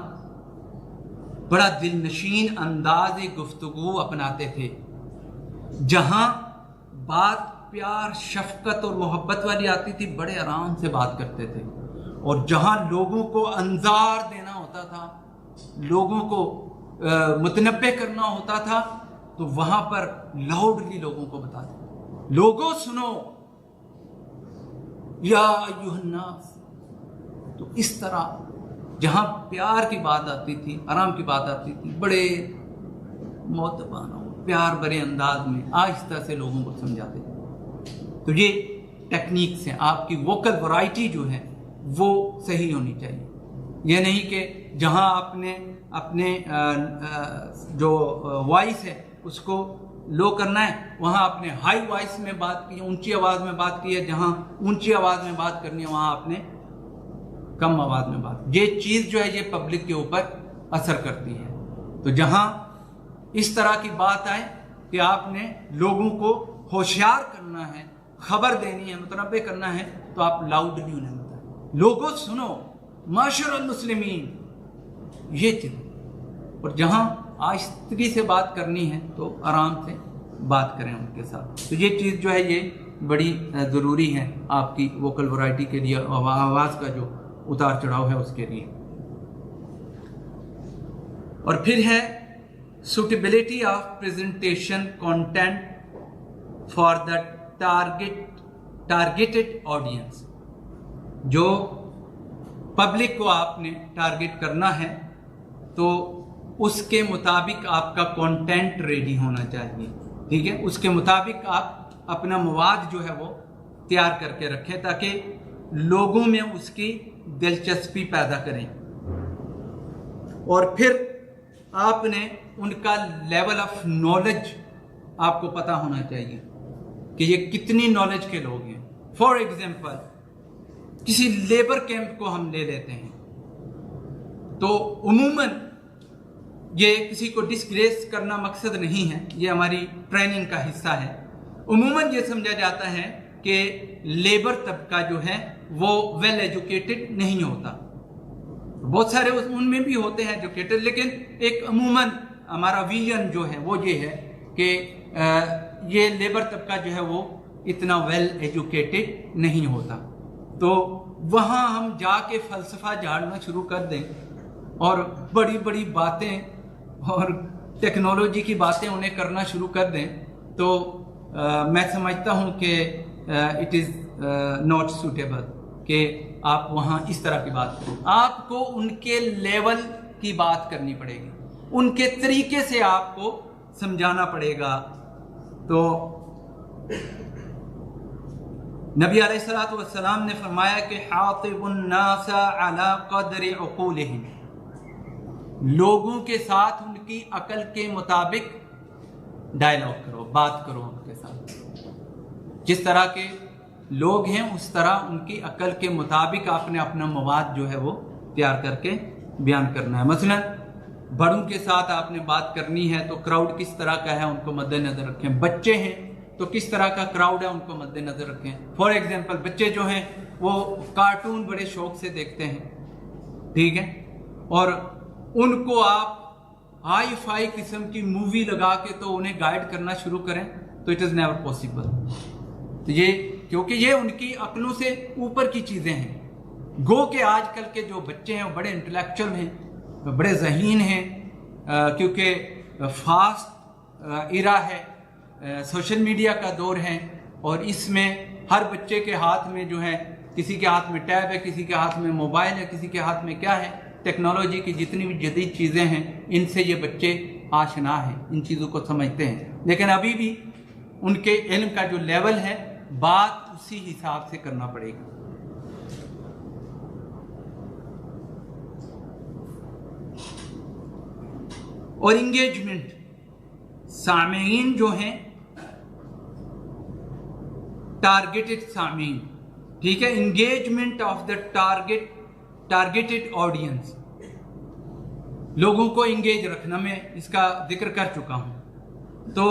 बड़ा दिलनशीन अंदाज गुफ्तगू अपनाते थे, जहाँ बात प्यार शफकत और मोहब्बत वाली आती थी बड़े आराम से बात करते थे, और जहाँ लोगों को अंजार देना होता था, लोगों को मुतनब्बे करना होता था, तो वहाँ पर लाउडली लोगों को बताते, लोगों सुनो या अय्युहन्नास। तो इस तरह जहाँ प्यार की बात आती थी, आराम की बात आती थी, बड़े मोहब्बाना प्यार भरे अंदाज में आहिस्ता से लोगों को समझाते थे। तो ये टेक्निक्स हैं। आपकी वोकल वैरायटी जो है वो सही होनी चाहिए। ये नहीं कि जहाँ आपने अपने जो वॉइस है उसको लो करना है, वहाँ आपने हाई वॉइस में बात की, ऊंची आवाज़ में बात की है, जहाँ ऊंची आवाज़ में बात करनी है वहाँ आपने कम आवाज़ में बात। ये चीज़ जो है ये पब्लिक के ऊपर असर करती है। तो जहाँ इस तरह की बात आए कि आपने लोगों को होशियार करना है, खबर देनी है, मुतनब्बे करना है, तो आप लाउडली उन्हें बताएं, लोगों सुनो माशरुल मुस्लिमीन, ये चीज़। और जहाँ आहिस्तगी से बात करनी है तो आराम से बात करें उनके साथ। तो ये चीज़ जो है ये बड़ी ज़रूरी है आपकी वोकल वैरायटी के लिए, आवाज़ का जो उतार चढ़ाव है उसके लिए। और फिर है suitability of presentation content for the targeted audience. जो पब्लिक को आपने टारगेट करना है तो उसके मुताबिक आपका कंटेंट रेडी होना चाहिए, ठीक है। उसके मुताबिक आप अपना मवाद जो है वो तैयार करके रखें ताकि लोगों में उसकी दिलचस्पी पैदा करें। और फिर आपने उनका लेवल ऑफ नॉलेज आपको पता होना चाहिए कि ये कितनी नॉलेज के लोग हैं। फॉर एग्जाम्पल किसी लेबर कैंप को हम ले लेते हैं तो उमूमन ये किसी को डिस्ग्रेस करना मकसद नहीं है, ये हमारी ट्रेनिंग का हिस्सा है। उमूमन ये समझा जाता है कि लेबर तबका जो है वो वेल एजुकेटेड नहीं होता। बहुत सारे उनमें भी होते हैं एजुकेटेड, लेकिन एक अमूमन हमारा विजन जो है वो ये है कि ये लेबर तबका जो है वो इतना वेल एजुकेटेड नहीं होता। तो वहाँ हम जाके फ़लसफ़ा झाड़ना शुरू कर दें और बड़ी बड़ी बातें और टेक्नोलॉजी की बातें उन्हें करना शुरू कर दें, तो मैं समझता हूँ कि इट इज़ नॉट सूटेबल कि आप वहाँ इस तरह की बात करें। आपको उनके लेवल की बात करनी पड़ेगी, उनके तरीके से आपको समझाना पड़ेगा। तो नबी अलैहिस्सलातु वस्सलाम ने फरमाया कि हातिबुन नास अला क़द्रि उक़ूलिहिम, लोगों के साथ उनकी अकल के मुताबिक डायलॉग करो, बात करो उनके साथ। जिस तरह के लोग हैं उस तरह उनकी अकल के मुताबिक आपने अपना मवाद जो है वो तैयार करके बयान करना है। मसलन बड़ों के साथ आपने बात करनी है तो क्राउड किस तरह का है उनको मद्देनजर रखें। बच्चे हैं तो किस तरह का क्राउड है उनको मद्देनजर रखें। फॉर एग्जांपल बच्चे जो हैं वो कार्टून बड़े शौक से देखते हैं, ठीक है, और उनको आप हाई फाई किस्म की मूवी लगा के तो उन्हें गाइड करना शुरू करें तो इट इज़ नेवर पॉसिबल। तो ये क्योंकि ये उनकी अक्लों से ऊपर की चीज़ें हैं। गो के आजकल के जो बच्चे हैं वो बड़े इंटेलेक्चुअल हैं, बड़े ज़हीन हैं, क्योंकि फास्ट इरा है, सोशल मीडिया का दौर है, और इसमें हर बच्चे के हाथ में जो है, किसी के हाथ में टैब है, किसी के हाथ में मोबाइल है, किसी के हाथ में क्या है, टेक्नोलॉजी की जितनी भी जदीद चीज़ें हैं इनसे ये बच्चे आशना हैं, इन चीज़ों को समझते हैं। लेकिन अभी भी उनके इल्म का जो लेवल है बात उसी हिसाब से करना पड़ेगा। और इंगेजमेंट, सामीन जो हैं टारगेटेड सामीन, ठीक है, engagement of the targeted audience, लोगों को इंगेज रखना, मैं इसका जिक्र कर चुका हूं। तो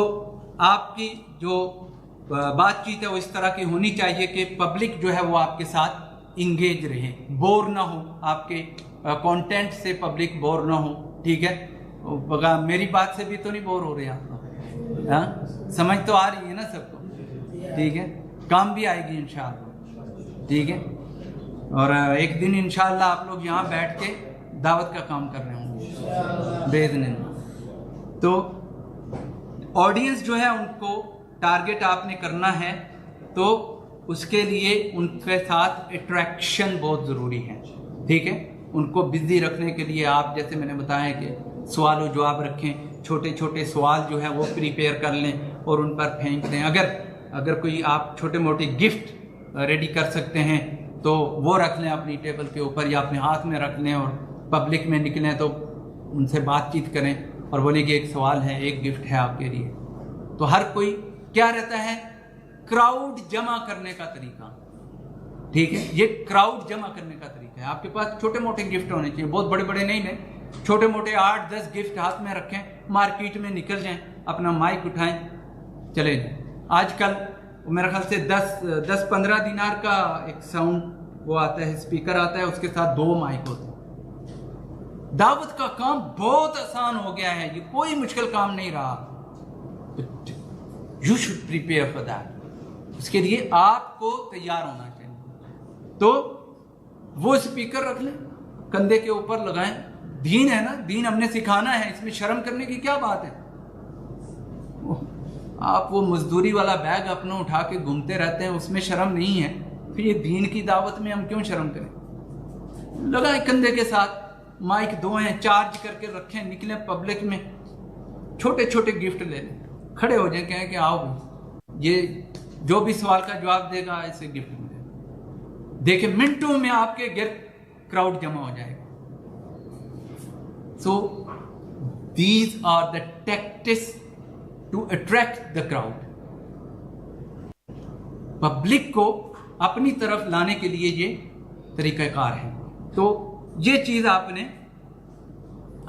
आपकी जो बातचीत है वो इस तरह की होनी चाहिए कि पब्लिक जो है वो आपके साथ इंगेज रहे, बोर ना हो, आपके कंटेंट से पब्लिक बोर ना हो, ठीक है। मेरी बात से भी तो नहीं बोर हो रहे आप लोग? हाँ, समझ तो आ रही है ना सबको? ठीक है, काम भी आएगी इंशाअल्लाह। ठीक है, और एक दिन इंशाअल्लाह आप लोग यहाँ बैठ के दावत का काम कर रहे होंगे बेइज़्निल्लाह। तो ऑडियंस जो है उनको टारगेट आपने करना है, तो उसके लिए उनके साथ अट्रैक्शन बहुत ज़रूरी है। ठीक है, उनको बिजी रखने के लिए आप, जैसे मैंने बताया कि सवाल व जवाब रखें, छोटे छोटे सवाल जो है वो प्रिपेयर कर लें और उन पर फेंक दें। अगर कोई आप छोटे मोटे गिफ्ट रेडी कर सकते हैं तो वो रख लें अपनी टेबल के ऊपर या अपने हाथ में रख लें, और पब्लिक में निकलें तो उनसे बातचीत करें और बोले कि एक सवाल है, एक गिफ्ट है आपके लिए। तो हर कोई क्या रहता है, क्राउड जमा करने का तरीका। ठीक है, ये क्राउड जमा करने का तरीका है। आपके पास छोटे मोटे गिफ्ट होने चाहिए, बहुत बड़े बड़े नहीं, छोटे मोटे 8-10 गिफ्ट हाथ में रखें, मार्केट में निकल जाएं, अपना माइक उठाएं, चले जाएं। आजकल मेरे ख्याल से 10-15 दिनार का एक साउंड वो आता है, स्पीकर आता है, उसके साथ 2 माइक होते हैं। दावत का काम बहुत आसान हो गया है, ये कोई मुश्किल काम नहीं रहा। You should prepare for that. उसके लिए आपको तैयार होना चाहिए। तो वो स्पीकर रख लें, कंधे के ऊपर लगाएं। दीन है ना, दीन हमने सिखाना है, इसमें शर्म करने की क्या बात है? आप वो मजदूरी वाला बैग अपना उठा के घूमते रहते हैं, उसमें शर्म नहीं है, फिर ये दीन की दावत में हम क्यों शर्म करें? लगाएं कंधे के साथ, माइक 2 हैं, चार्ज करके रखें, निकलें पब्लिक में, छोटे छोटे गिफ्ट ले लें, खड़े हो जाए, कहें कि आओ भाई, ये जो भी सवाल का जवाब देगा ऐसे गिफ्ट मिलेगा। देखिए मिनटों में आपके गिर क्राउड जमा हो जाएगा। So these are the tactics to attract the crowd. Public को अपनी तरफ लाने के लिए ये तरीक़ाकार है। तो ये चीज़ आपने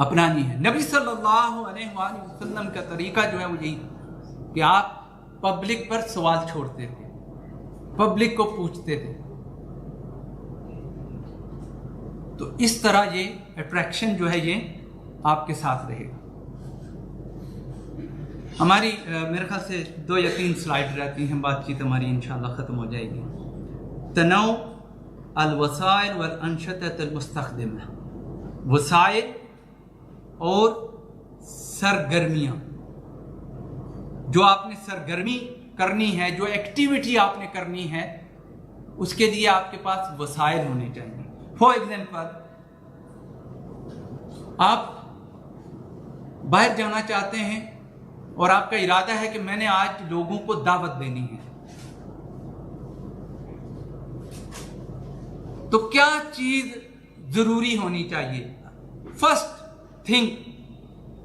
अपनानी है। नबी सल्लल्लाहु अलैहि वसल्लम का तरीका जो है वो यही कि आप पब्लिक पर सवाल छोड़ते थे, पब्लिक को पूछते थे। तो इस तरह ये अट्रैक्शन जो है ये आपके साथ रहेगा। हमारी मेरे ख्याल से 2 या 3 स्लाइड रहती हैं, बातचीत हमारी इंशाल्लाह ख़त्म हो जाएगी। तनौ अल-वसाइल वल अंशतत अल-मुस्तख़दिमा, वसाइल और सरगर्मियाँ, जो आपने सरगर्मी करनी है, जो एक्टिविटी आपने करनी है, उसके लिए आपके पास वसाइल होने चाहिए। फॉर एग्जाम्पल, आप बाहर जाना चाहते हैं और आपका इरादा है कि मैंने आज लोगों को दावत देनी है, तो क्या चीज जरूरी होनी चाहिए? फर्स्ट थिंग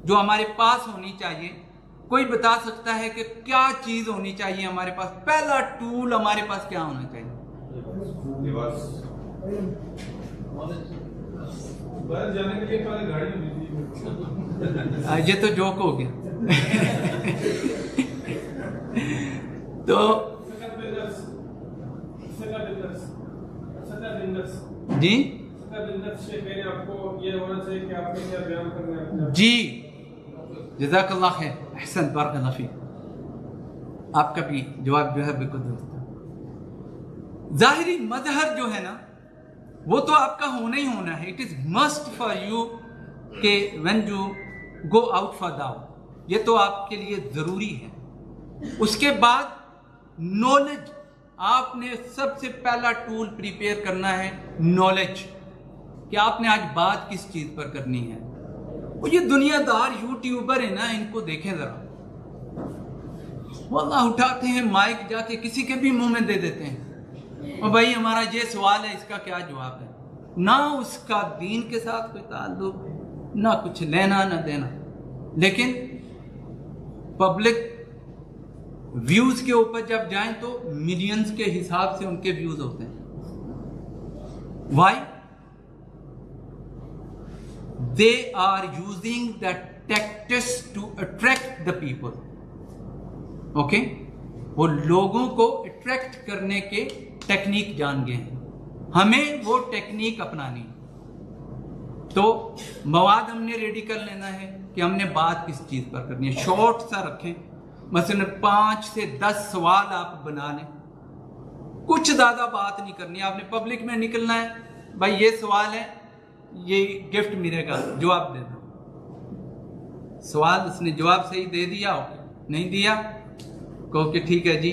जो हमारे पास होनी चाहिए, कोई बता सकता है कि क्या चीज होनी चाहिए हमारे पास? पहला टूल हमारे पास क्या होना चाहिए? बाहर जाने के लिए पहले गाड़ी ये तो जोक हो गया। तो जी आपको ये होना चाहिए कि आपने क्या बयान करना है। जी, जज़ाकल्लाह खैर, अहसन, बारकल्लाह फीक। आपका भी जवाब जो है बिल्कुल दुरुस्त है। ज़ाहिरी मजहर जो है ना, वो तो आपका होना ही होना है। It is must for you के when you go out for दावत, ये तो आपके लिए जरूरी है। उसके बाद नॉलेज, आपने सबसे पहला टूल प्रिपेयर करना है नॉलेज, कि आपने आज बात किस चीज पर करनी है। वो ये दुनियादार यूट्यूबर है ना, इनको देखें जरा, वल्लाह उठाते हैं माइक, जाके किसी के भी मुंह में दे देते हैं, और भाई हमारा ये सवाल है, इसका क्या जवाब है? ना उसका दीन के साथ कोई ताल्लुक, ना कुछ लेना ना देना। लेकिन पब्लिक व्यूज के ऊपर जब जाएं तो मिलियंस के हिसाब से उनके व्यूज होते हैं। Why? They are using the tactics to attract the people. Okay, वो लोगों को अट्रैक्ट करने के टेक्निक जान गए हैं, हमें वो टेक्निक अपनानी है। तो मवाद हमने रेडी कर लेना है कि हमने बात किस चीज़ पर करनी है, शॉर्ट सा रखें। मसलन 5 से 10 सवाल आप बना लें, कुछ ज़्यादा बात नहीं करनी। आपने पब्लिक में निकलना है, भाई ये सवाल है, ये गिफ्ट मिलेगा, जवाब दे दो। सवाल उसने जवाब सही दे दिया, ओके, नहीं दिया कहो कि ठीक है जी,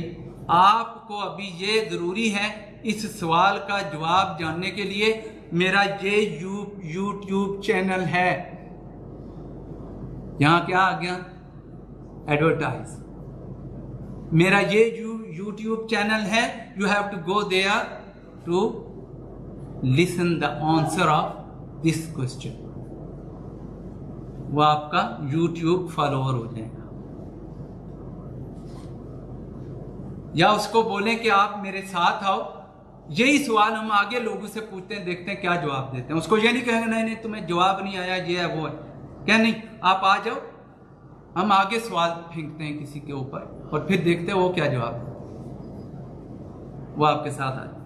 आपको अभी ये ज़रूरी है इस सवाल का जवाब जानने के लिए मेरा ये यूट्यूब चैनल है। यहाँ क्या आ गया, एडवर्टाइज। मेरा ये यूट्यूब चैनल है, you have to go there to listen the answer of this question. वो आपका यूट्यूब फॉलोअर हो जाएगा। या उसको बोलें कि आप मेरे साथ आओ, यही सवाल हम आगे लोगों से पूछते हैं, देखते हैं क्या जवाब देते हैं। उसको ये नहीं कहेंगे नहीं नहीं तुम्हें जवाब नहीं आया, ये है वो है, क्या नहीं, आप आ जाओ, हम आगे सवाल फेंकते हैं किसी के ऊपर और फिर देखते हैं वो क्या जवाब है, वो आपके साथ आ जाए।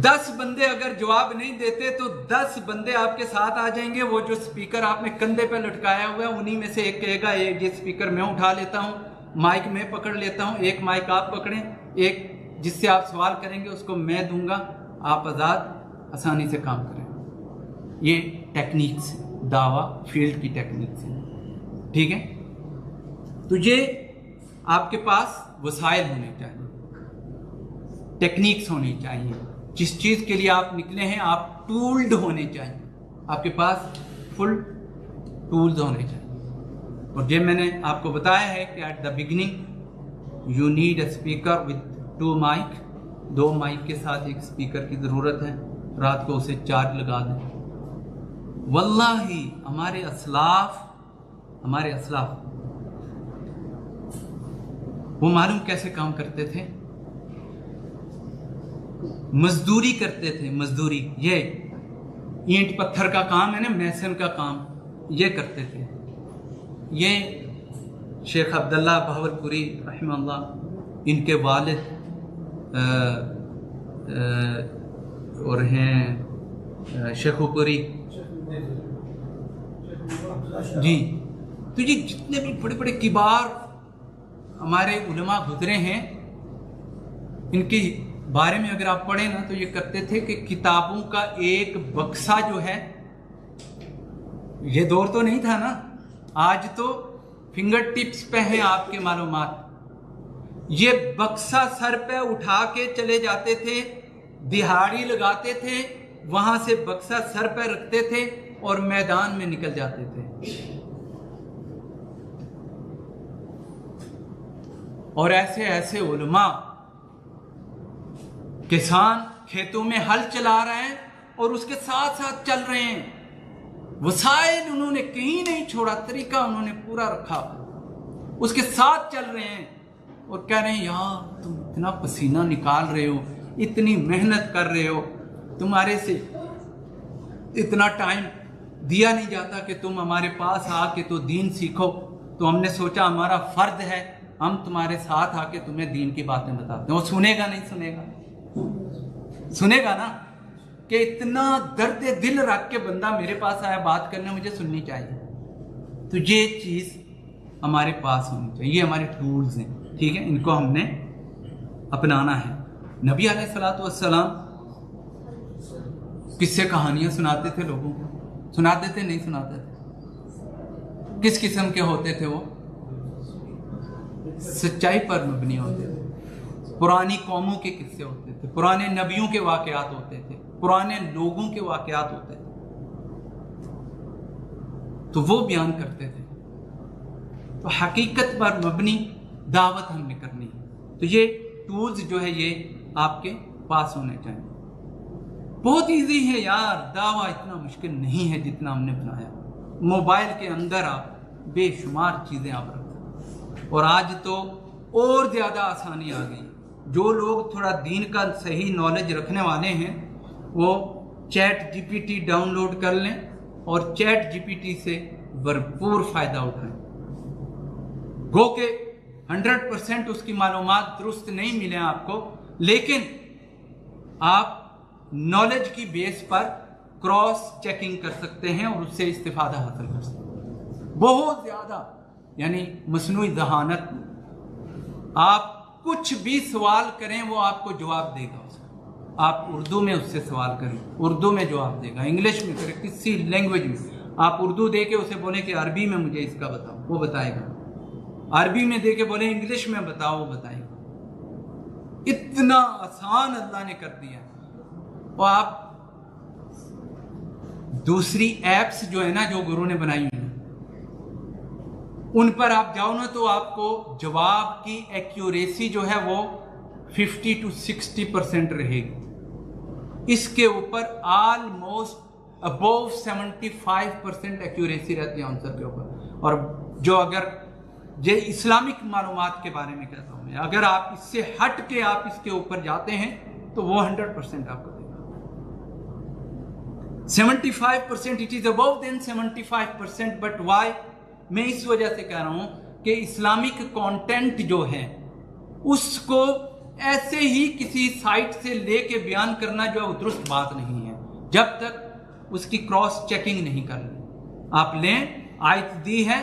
10 बंदे अगर जवाब नहीं देते तो 10 बंदे आपके साथ आ जाएंगे। वो जो स्पीकर आपने कंधे पे लटकाया हुआ है उन्हीं में से एक कहेगा ये स्पीकर मैं उठा लेता हूँ, माइक मैं पकड़ लेता हूँ, एक माइक आप पकड़ें, एक जिससे आप सवाल करेंगे उसको मैं दूंगा, आप आज़ाद आसानी से काम करें। ये टेक्निक्स है, दावा फील्ड की टेक्निक्स है, ठीक है। तो ये आपके पास वसाइल होने चाहिए, टेक्निक्स होनी चाहिए। जिस चीज़ के लिए आप निकले हैं आप टूल्ड होने चाहिए, आपके पास फुल टूल्स होने चाहिए। और ये मैंने आपको बताया है कि at the beginning you need a speaker with 2 mic, 2 mic के साथ एक स्पीकर की ज़रूरत है। रात को उसे चार्ज लगा दें। वल्लाही हमारे असलाफ वो मालूम कैसे काम करते थे, मजदूरी करते थे, मजदूरी, ये ईंट पत्थर का काम है ना, मैसन का काम ये करते थे। ये शेख अब्दुल्ला बहावलपुरी रहमतुल्लाह, इनके वालिद और हैं शेखुपुरी जी। तो ये जितने भी बड़े बड़े किबार हमारे उलमा गुजरे हैं, इनके बारे में अगर आप पढ़ें ना तो ये करते थे कि किताबों का एक बक्सा जो है, ये दौर तो नहीं था ना, आज तो फिंगर टिप्स पे हैं आपके मालूमात। ये बक्सा सर पे उठा के चले जाते थे, दिहाड़ी लगाते थे, वहां से बक्सा सर पे रखते थे और मैदान में निकल जाते थे। और ऐसे ऐसे उलमा, किसान खेतों में हल चला रहे हैं और उसके साथ साथ चल रहे हैं, वसाइल उन्होंने कहीं नहीं छोड़ा, तरीका उन्होंने पूरा रखा, उसके साथ चल रहे हैं और कह रहे हैं यार तुम इतना पसीना निकाल रहे हो, इतनी मेहनत कर रहे हो, तुम्हारे से इतना टाइम दिया नहीं जाता कि तुम हमारे पास आके तो दीन सीखो। तो हमने सोचा हमारा फर्ज है हम तुम्हारे साथ आके तुम्हें दीन की बातें बताते हैं। वो सुनेगा नहीं सुनेगा, सुनेगा ना कि इतना दर्द दिल रख के बंदा मेरे पास आया बात करने, मुझे सुननी चाहिए। तो ये चीज़ हमारे पास होनी चाहिए, ये हमारे टूल्स हैं, ठीक है, इनको हमने अपनाना है। नबी अलैहिस्सलातु वस्सलाम किससे कहानियां सुनाते थे लोगों को, सुनाते थे नहीं सुनाते थे? किस किस्म के होते थे वो? सच्चाई पर मबनी होते थे, पुरानी कौमों के किस्से होते थे, पुराने नबियों के वाकयात होते थे, पुराने लोगों के वाकयात होते थे, तो वो बयान करते थे। तो हकीकत पर मबनी दावत हमने करनी है। तो ये टूल्स जो है ये आपके पास होने चाहिए। बहुत इजी है यार, दावा इतना मुश्किल नहीं है जितना हमने बनाया। मोबाइल के अंदर आप बेशुमार चीज़ें आप रख सकते, और आज तो और ज़्यादा आसानी आ गई। जो लोग थोड़ा दीन का सही नॉलेज रखने वाले हैं वो चैट जीपीटी डाउनलोड कर लें और चैट जीपीटी से भरपूर फ़ायदा उठाएं। गो के 100% उसकी मालूमात दुरुस्त नहीं मिले आपको, लेकिन आप नॉलेज की बेस पर क्रॉस चेकिंग कर सकते हैं और उससे इस्तिफादा हासिल कर सकते हैं। बहुत ज़्यादा यानी मसनूई ज़हानत, आप कुछ भी सवाल करें वो आपको जवाब देगा उसका। आप उर्दू में उससे सवाल करें, उर्दू में जवाब देगा, इंग्लिश में करें, किसी लैंग्वेज में आप उर्दू दे के उसे बोले कि अरबी में मुझे इसका बताओ, वो बताएगा। अरबी में दे के बोले इंग्लिश में बताओ, वो बताएगा। इतना आसान अल्लाह ने कर दिया। और आप दूसरी एप्स जो है ना, जो गुरु ने बनाई हुई, उन पर आप जाओ ना तो आपको जवाब की एक्यूरेसी जो है वो 50 to 60% रहेगी। इसके ऊपर ऑलमोस्ट अबव 75% एक्यूरेसी रहती है आंसर के ऊपर। और जो अगर ये इस्लामिक मालूमात के बारे में कहता हूँ मैं, अगर आप इससे हट के आप इसके ऊपर जाते हैं तो वो 100% आपको देगा। 75% it is above than 75%, but why, मैं इस वजह से कह रहा हूं कि इस्लामिक कंटेंट जो है उसको ऐसे ही किसी साइट से लेके बयान करना जो है दुरुस्त बात नहीं है, जब तक उसकी क्रॉस चेकिंग नहीं कर ली। आप लें, आयत दी है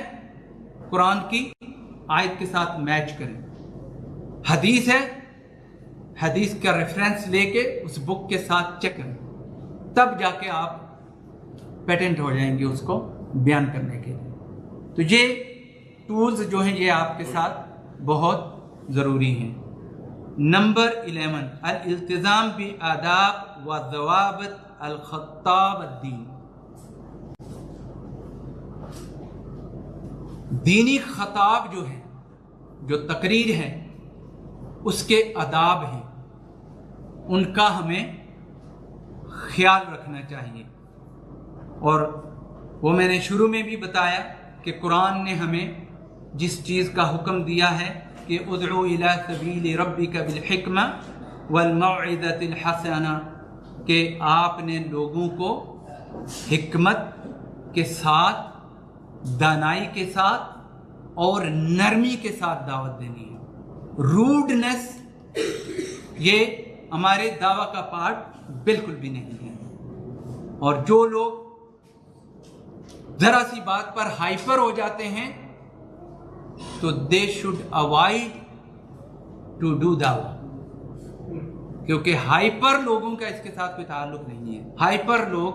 कुरान की, आयत के साथ मैच करें। हदीस है, हदीस का रेफरेंस लेके उस बुक के साथ चेक करें, तब जाके आप पेटेंट हो जाएंगे उसको बयान करने के लिए। तो ये टूल्स जो हैं ये आपके साथ बहुत ज़रूरी हैं। नंबर 11, अल-इल्तिज़ाम बि आदाब व ज़वाबित अल-ख़त्ताब अद-दीन। दीनी खताब जो है, जो तकरीर है, उसके आदाब हैं, उनका हमें ख्याल रखना चाहिए। और वो मैंने शुरू में भी बताया कि कुरान ने हमें जिस चीज़ का हुक्म दिया है कि उदउ इला सबील रब्बिका बिल हिक्मा वल मौइज़तिल हसना, कि आपने लोगों को हिकमत के साथ, दानाई के साथ और नरमी के साथ दावत देनी है। रूडनेस ये हमारे दावा का पार्ट बिल्कुल भी नहीं है। और जो लोग जरा सी बात पर हाइपर हो जाते हैं तो they should avoid to do दावा, क्योंकि हाइपर लोगों का इसके साथ कोई ताल्लुक नहीं है। हाइपर लोग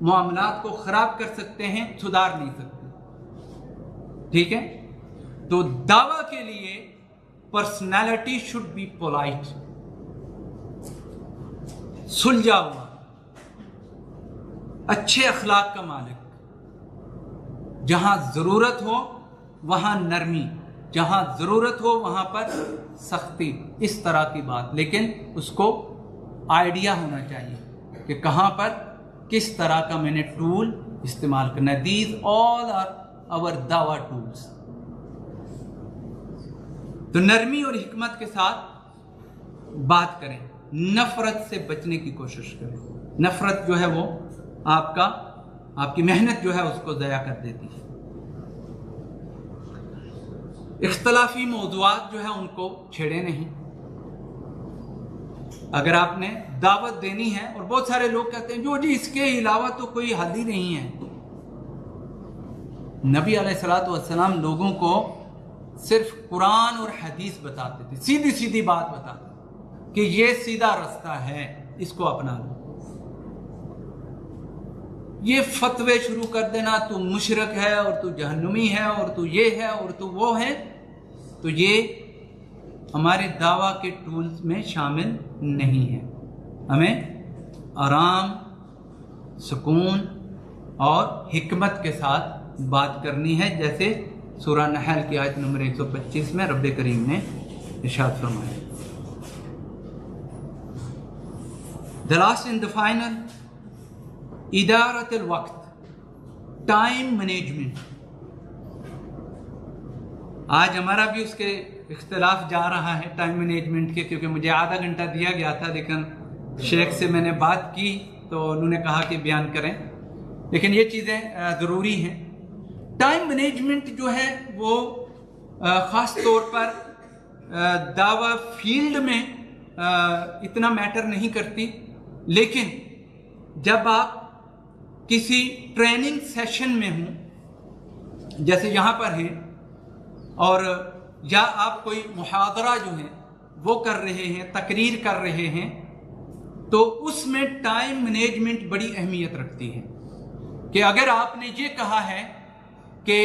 मामलात को खराब कर सकते हैं, सुधार नहीं सकते। ठीक है, तो दावा के लिए पर्सनालिटी शुड बी पोलाइट, सुलझा हुआ, अच्छे अखलाक का मालिक, जहां जरूरत हो वहां नरमी, जहां जरूरत हो वहां पर सख्ती, इस तरह की बात। लेकिन उसको आइडिया होना चाहिए कि कहां पर किस तरह का मैंने टूल इस्तेमाल करना है। दीज ऑल आर आवर दावा टूल्स। तो नरमी और हिकमत के साथ बात करें, नफरत से बचने की कोशिश करें। नफरत जो है वो आपकी मेहनत जो है उसको ज़या कर देती है। इख्तलाफी मौज़ूआत जो है उनको छेड़े नहीं। अगर आपने दावत देनी है, और बहुत सारे लोग कहते हैं जो जी इसके अलावा तो कोई हल ही नहीं है। नबी अलैहिस्सलातु वस्सलाम लोगों को सिर्फ कुरान और हदीस बताते थे, सीधी सीधी बात बताते थे कि ये सीधा रास्ता है, इसको अपना लो। ये फतवे शुरू कर देना तू मुशरक है और तू जहन्नुमी है और तू ये है और तू वो है, तो ये हमारे दावा के टूल्स में शामिल नहीं है। हमें आराम, सुकून और हिकमत के साथ बात करनी है, जैसे सूरह नहल की आयत नंबर 125 में रब्बे करीम ने इरशाद फरमाया। The last and the final, इदारतुल वक्त, टाइम मैनेजमेंट। आज हमारा भी उसके इख्तिलाफ जा रहा है टाइम मैनेजमेंट के, क्योंकि मुझे आधा घंटा दिया गया था, लेकिन शेख से मैंने बात की तो उन्होंने कहा कि बयान करें। लेकिन ये चीज़ें ज़रूरी हैं। टाइम मैनेजमेंट जो है वो ख़ास तौर पर दावा फील्ड में इतना मैटर नहीं करती, लेकिन जब आप किसी ट्रेनिंग सेशन में हूँ, जैसे यहाँ पर है, और या आप कोई मुहादरा जो है वो कर रहे हैं, तकरीर कर रहे हैं, तो उसमें टाइम मैनेजमेंट बड़ी अहमियत रखती है कि अगर आपने ये कहा है कि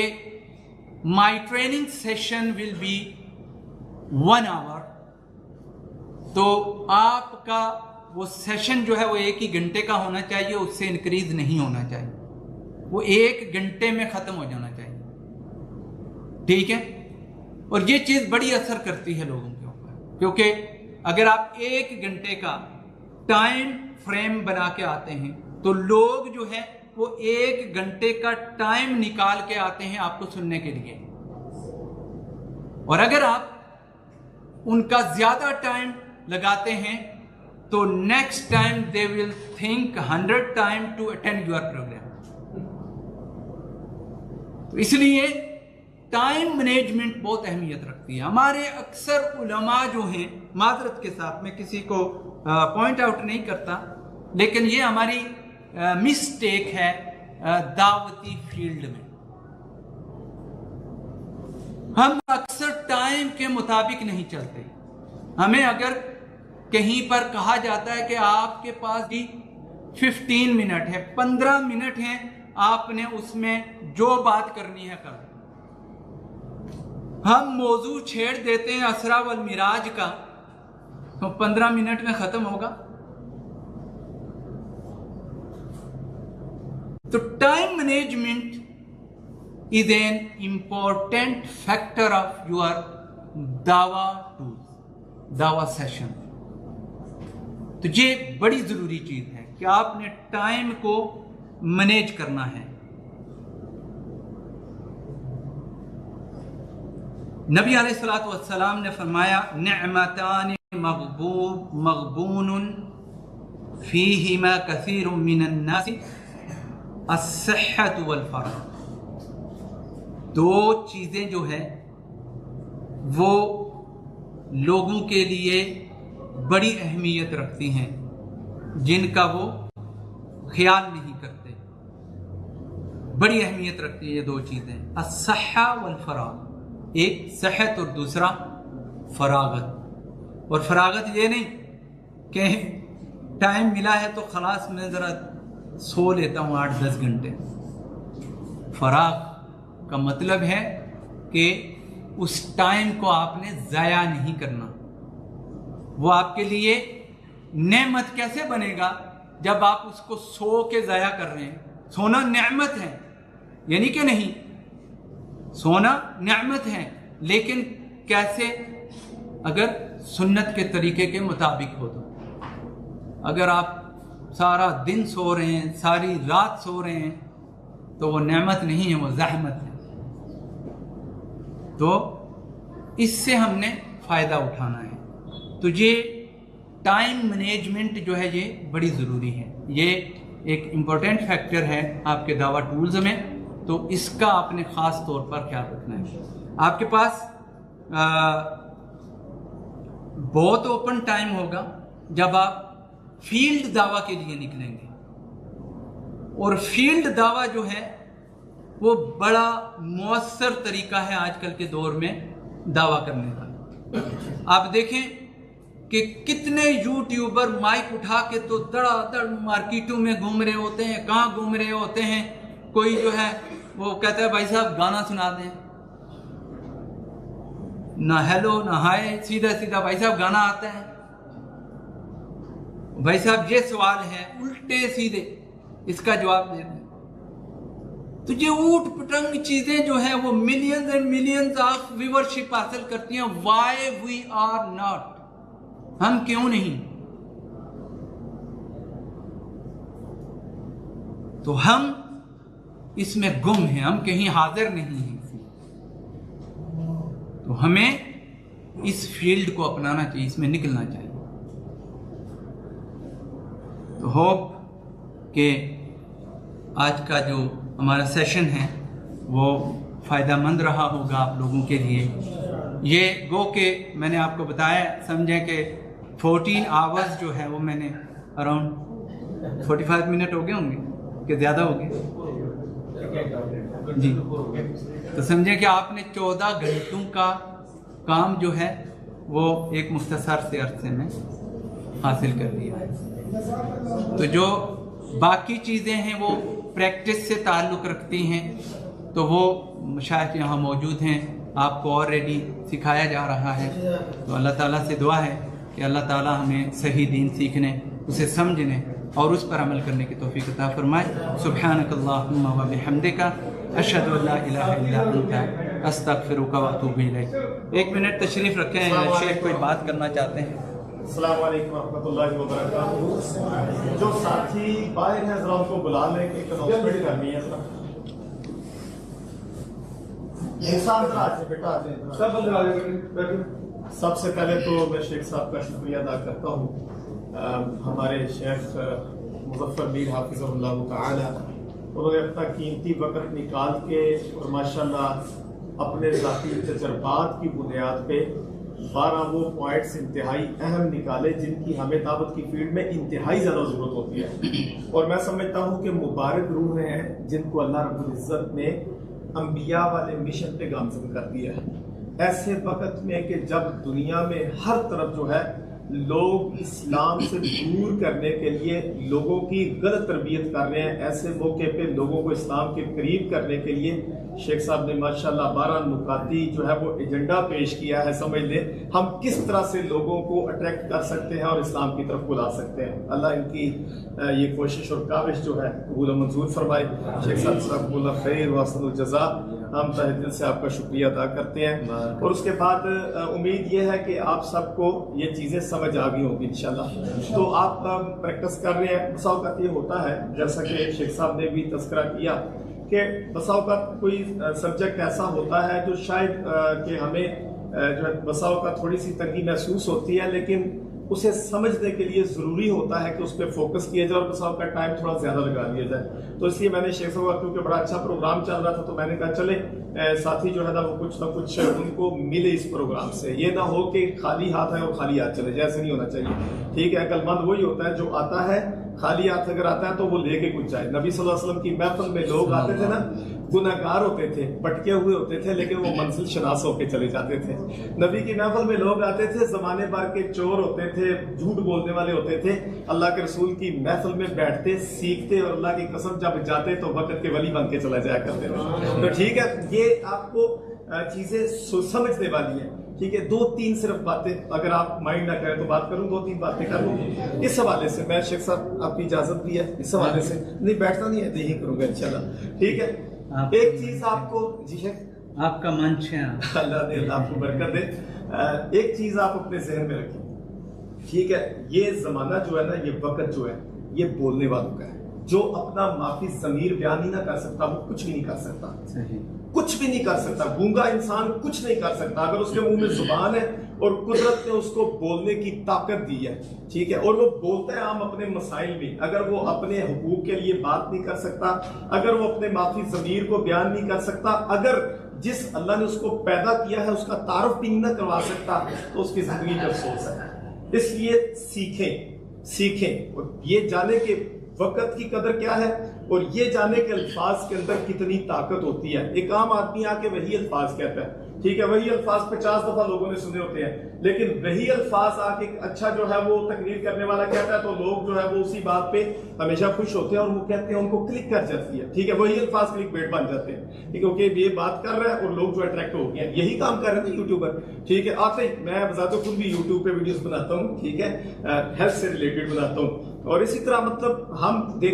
my training session will be 1 hour, तो आपका वो सेशन जो है वो 1 ही घंटे का होना चाहिए, उससे इंक्रीज नहीं होना चाहिए, वो 1 घंटे में ख़त्म हो जाना चाहिए। ठीक है, और ये चीज़ बड़ी असर करती है लोगों के ऊपर, क्योंकि अगर आप 1 घंटे का टाइम फ्रेम बना के आते हैं तो लोग जो है वो 1 घंटे का टाइम निकाल के आते हैं आपको सुनने के लिए, और अगर आप उनका ज्यादा टाइम लगाते हैं तो next time they will think 100 time to attend your programme. तो इसलिए टाइम मैनेजमेंट बहुत अहमियत रखती है। हमारे अक्सर उलमा जो हैं, माजरत के साथ मैं किसी को पॉइंट आउट नहीं करता, लेकिन ये हमारी मिस्टेक है दावती फील्ड में। हम अक्सर टाइम के मुताबिक नहीं चलते। हमें अगर कहीं पर कहा जाता है कि आपके पास भी 15 मिनट है, 15 मिनट हैं, आपने उसमें जो बात करनी है कर, हम मौजू छेड़ देते हैं असरा वल मिराज का, तो 15 मिनट में खत्म होगा। तो time management is an important factor of your दावा सेशन। तो ये बड़ी जरूरी चीज है कि आपने टाइम को मैनेज करना है। नबी अलैहिस्सलातु वस्सलाम ने फरमाया, निअमतान मग़बूनुन फीहिमा कसीरुम मिनन नासी अस्सिह्हतु वल फराग़। 2 चीजें जो है वो लोगों के लिए बड़ी अहमियत रखती हैं, जिनका वो ख्याल नहीं करते। बड़ी अहमियत रखती है ये 2 चीजें, अस्सहा वल फराग़, एक सेहत और दूसरा फरागत। और फरागत ये नहीं कि टाइम मिला है तो खलास मैं ज़रा सो लेता हूँ 8-10 घंटे। फराग का मतलब है कि उस टाइम को आपने ज़ाया नहीं करना। वो आपके लिए नेमत कैसे बनेगा जब आप उसको सो के ज़ाया कर रहे हैं। सोना नेमत है, यानी कि नहीं, सोना नेमत है, लेकिन कैसे? अगर सुन्नत के तरीके के मुताबिक हो तो। अगर आप सारा दिन सो रहे हैं, सारी रात सो रहे हैं, तो वो नेमत नहीं है, वो ज़हमत है। तो इससे हमने फ़ायदा उठाना है। तो ये टाइम मैनेजमेंट जो है ये बड़ी ज़रूरी है, ये एक इम्पोर्टेंट फैक्टर है आपके दावा टूल्स में। तो इसका आपने ख़ास तौर पर ख्याल रखना है। आपके पास बहुत ओपन टाइम होगा जब आप फील्ड दावा के लिए निकलेंगे, और फील्ड दावा जो है वो बड़ा मौसर तरीका है आजकल के दौर में दावा करने का। आप देखें कि कितने यूट्यूबर माइक उठा के तो धड़ाधड़ मार्केटों में घूम रहे होते हैं। कहाँ घूम रहे होते हैं? कोई जो है वो कहता है भाई साहब गाना सुना दें, ना हेलो ना हाय, सीधा सीधा भाई साहब गाना आता है। भाई साहब ये सवाल है, उल्टे सीधे इसका जवाब दे दें। तो ये ऊट पटंग चीजें जो है वो millions and millions of viewership हासिल करती हैं। व्हाई वी आर नॉट, हम क्यों नहीं? तो हम इसमें गुम हैं, हम कहीं हाजिर नहीं हैं। तो हमें इस फील्ड को अपनाना चाहिए, इसमें निकलना चाहिए। तो होप कि आज का जो हमारा सेशन है वो फ़ायदेमंद रहा होगा आप लोगों के लिए। ये गो के मैंने आपको बताया, समझें कि 14 आवर्स जो है वो मैंने अराउंड 45 मिनट हो गए होंगे کہ زیادہ ہو گیا جی؟ تو سمجھیں کہ آپ نے 14 گھنٹوں کا کام جو ہے وہ ایک مختصر سے عرصے میں حاصل کر لیا ہے. تو جو باقی چیزیں ہیں وہ پریکٹس سے تعلق رکھتی ہیں، تو وہ مشائخ یہاں موجود ہیں، آپ کو آلریڈی سکھایا جا رہا ہے. تو اللہ تعالیٰ سے دعا ہے کہ اللہ تعالیٰ ہمیں صحیح دین سیکھنے، اسے سمجھنے اور اس پر عمل کرنے کی توفیق عطا فرمائے. سبحانک اللہم و بحمدک، اشہد ان لا الہ الا انت، استغفرک و اتوب الیک. 1 منٹ تشریف رکھیں، شیخ کوئی بات کرنا چاہتے ہیں. السلام علیکم ورحمۃ اللہ وبرکاتہ. جو ساتھی باہر ہیں ذرا ان کو بلا لیں کہ ایک اناؤنسمنٹ کرنی ہے. سب سے پہلے تو میں شیخ صاحب کا شکریہ ادا کرتا ہوں. ہمارے شیخ مظفر میر حافظ اللہ تعالی، انہوں نے اپنا قیمتی وقت نکال کے اور ماشاءاللہ اپنے ذاتی تجربات کی بنیاد پہ 12 وہ پوائنٹس انتہائی اہم نکالے جن کی ہمیں دعوت کی فیلڈ میں انتہائی زیادہ ضرورت ہوتی ہے. اور میں سمجھتا ہوں کہ مبارک روحیں ہیں جن کو اللہ رب العزت نے انبیاء والے مشن پہ گامزن کر دیا ہے. ایسے وقت میں کہ جب دنیا میں ہر طرف جو ہے لوگ اسلام سے دور کرنے کے لیے لوگوں کی غلط تربیت کر رہے ہیں، ایسے موقع پہ لوگوں کو اسلام کے قریب کرنے کے لیے شیخ صاحب نے ماشاءاللہ 12 نکاتی جو ہے وہ ایجنڈا پیش کیا ہے. سمجھ لیں ہم کس طرح سے لوگوں کو اٹریکٹ کر سکتے ہیں اور اسلام کی طرف بلا سکتے ہیں. اللہ ان کی یہ کوشش اور کاوش جو ہے قبول و منظور فرمائے. شیخ صاحب اللہ خیر و احسن الجزا. ہم تہ دل سے آپ کا شکریہ ادا کرتے ہیں. اور اس کے بعد امید یہ ہے کہ آپ سب کو یہ چیزیں سمجھ آ گئی ہوگی انشاءاللہ. تو آپ پریکٹس کر رہے ہیں. بسا اوقات یہ ہوتا ہے جیسا کہ شیخ صاحب نے بھی تذکرہ کیا کہ بسا اوقات کوئی سبجیکٹ ایسا ہوتا ہے جو شاید کہ ہمیں جو ہے بسا اوقات تھوڑی سی تنگی محسوس ہوتی ہے، لیکن اسے سمجھنے کے لیے ضروری ہوتا ہے کہ اس پہ فوکس کیا جائے اور بسا اوقات ٹائم تھوڑا زیادہ لگا لیا جائے. تو اس لیے میں نے شیخ صاحب کیونکہ بڑا اچھا پروگرام چل رہا تھا تو میں نے کہا چلے ساتھی جو ہے نا وہ کچھ نہ کچھ ان کو ملے اس پروگرام سے. یہ نہ ہو کہ خالی ہاتھ ہے اور خالی ہاتھ چلے جائے، ایسے نہیں ہونا چاہیے. ٹھیک ہے، عقل مند وہی ہوتا ہے جو آتا ہے خالی ہاتھ اگر آتا ہے تو وہ لے کے کچھ جائے. نبی صلی اللہ علیہ وسلم کی محفل میں لوگ آتے تھے نا، گناہگار ہوتے تھے، بھٹکے ہوئے ہوتے تھے، لیکن وہ منزل شناس ہو کے چلے جاتے تھے. نبی کی محفل میں لوگ آتے تھے زمانے بھر کے چور ہوتے تھے، جھوٹ بولنے والے ہوتے تھے، اللہ کے رسول کی محفل میں بیٹھتے سیکھتے اور اللہ کی قسم جب جاتے تو وقت کے ولی بن کے چلا جایا کرتے تھے. تو ٹھیک ہے، یہ آپ کو چیزیں سمجھنے والی ہیں. ٹھیک ہے، 2-3 صرف باتیں اگر آپ مائنڈ نہ کریں تو بات کروں، 2-3 باتیں کر لوں اس حوالے سے. میں شیخ صاحب آپ کی اجازت بھی ہے اس حوالے سے، نہیں بیٹھنا نہیں ہے یہی کروں گا انشاءاللہ. ٹھیک ہے، ایک چیز آپ کو جی شیخ آپ کا منش ہے، اللہ دے اللہ آپ کو برکت دے. ایک چیز آپ اپنے ذہن میں رکھیں. ٹھیک ہے، یہ زمانہ جو ہے نا، یہ وقت جو ہے یہ بولنے والوں کا ہے. جو اپنا معافی ضمیر بیان ہی نہ کر سکتا وہ کچھ بھی نہیں کر سکتا. کچھ بھی نہیں کر سکتا. گونگا انسان کچھ نہیں کر سکتا. اگر اس کے منہ میں زبان ہے اور قدرت نے اس کو بولنے کی طاقت دی ہے، ٹھیک ہے، اور وہ بولتا ہے عام اپنے مسائل میں، اگر وہ اپنے حقوق کے لیے بات نہیں کر سکتا، اگر وہ اپنے معافی ضمیر کو بیان نہیں کر سکتا، اگر جس اللہ نے اس کو پیدا کیا ہے اس کا تعارف بھی نہ کروا سکتا، تو اس کی زندگی کا افسوس ہے. اس لیے سیکھیں اور یہ جانے کہ وقت کی قدر کیا ہے اور یہ جانے کہ الفاظ کے اندر کتنی طاقت ہوتی ہے. ایک عام آدمی آ کے وہی الفاظ کہتا ہے، ٹھیک ہے، وہی الفاظ 50 دفعہ لوگوں نے سنے ہوتے ہیں، لیکن وہی الفاظ آ کے اچھا جو ہے وہ تقریر کرنے والا کہتا ہے تو لوگ جو ہے وہ اسی بات پہ ہمیشہ خوش ہوتے ہیں اور وہ کہتے ہیں ان کو کلک کر جاتی ہے. ٹھیک ہے، وہی الفاظ کلک بیٹ بن جاتے ہیں کیونکہ یہ بات کر رہا ہے اور لوگ جو اٹریکٹ ہو گئے ہیں. یہی کام کر رہے ہیں یوٹیوبر. ٹھیک ہے، آتے ہی میں بذات خود بھی یوٹیوب پہ ویڈیوز بناتا ہوں، ٹھیک ہے، ہیلتھ سے ریلیٹڈ بناتا ہوں. اور اسی طرح مطلب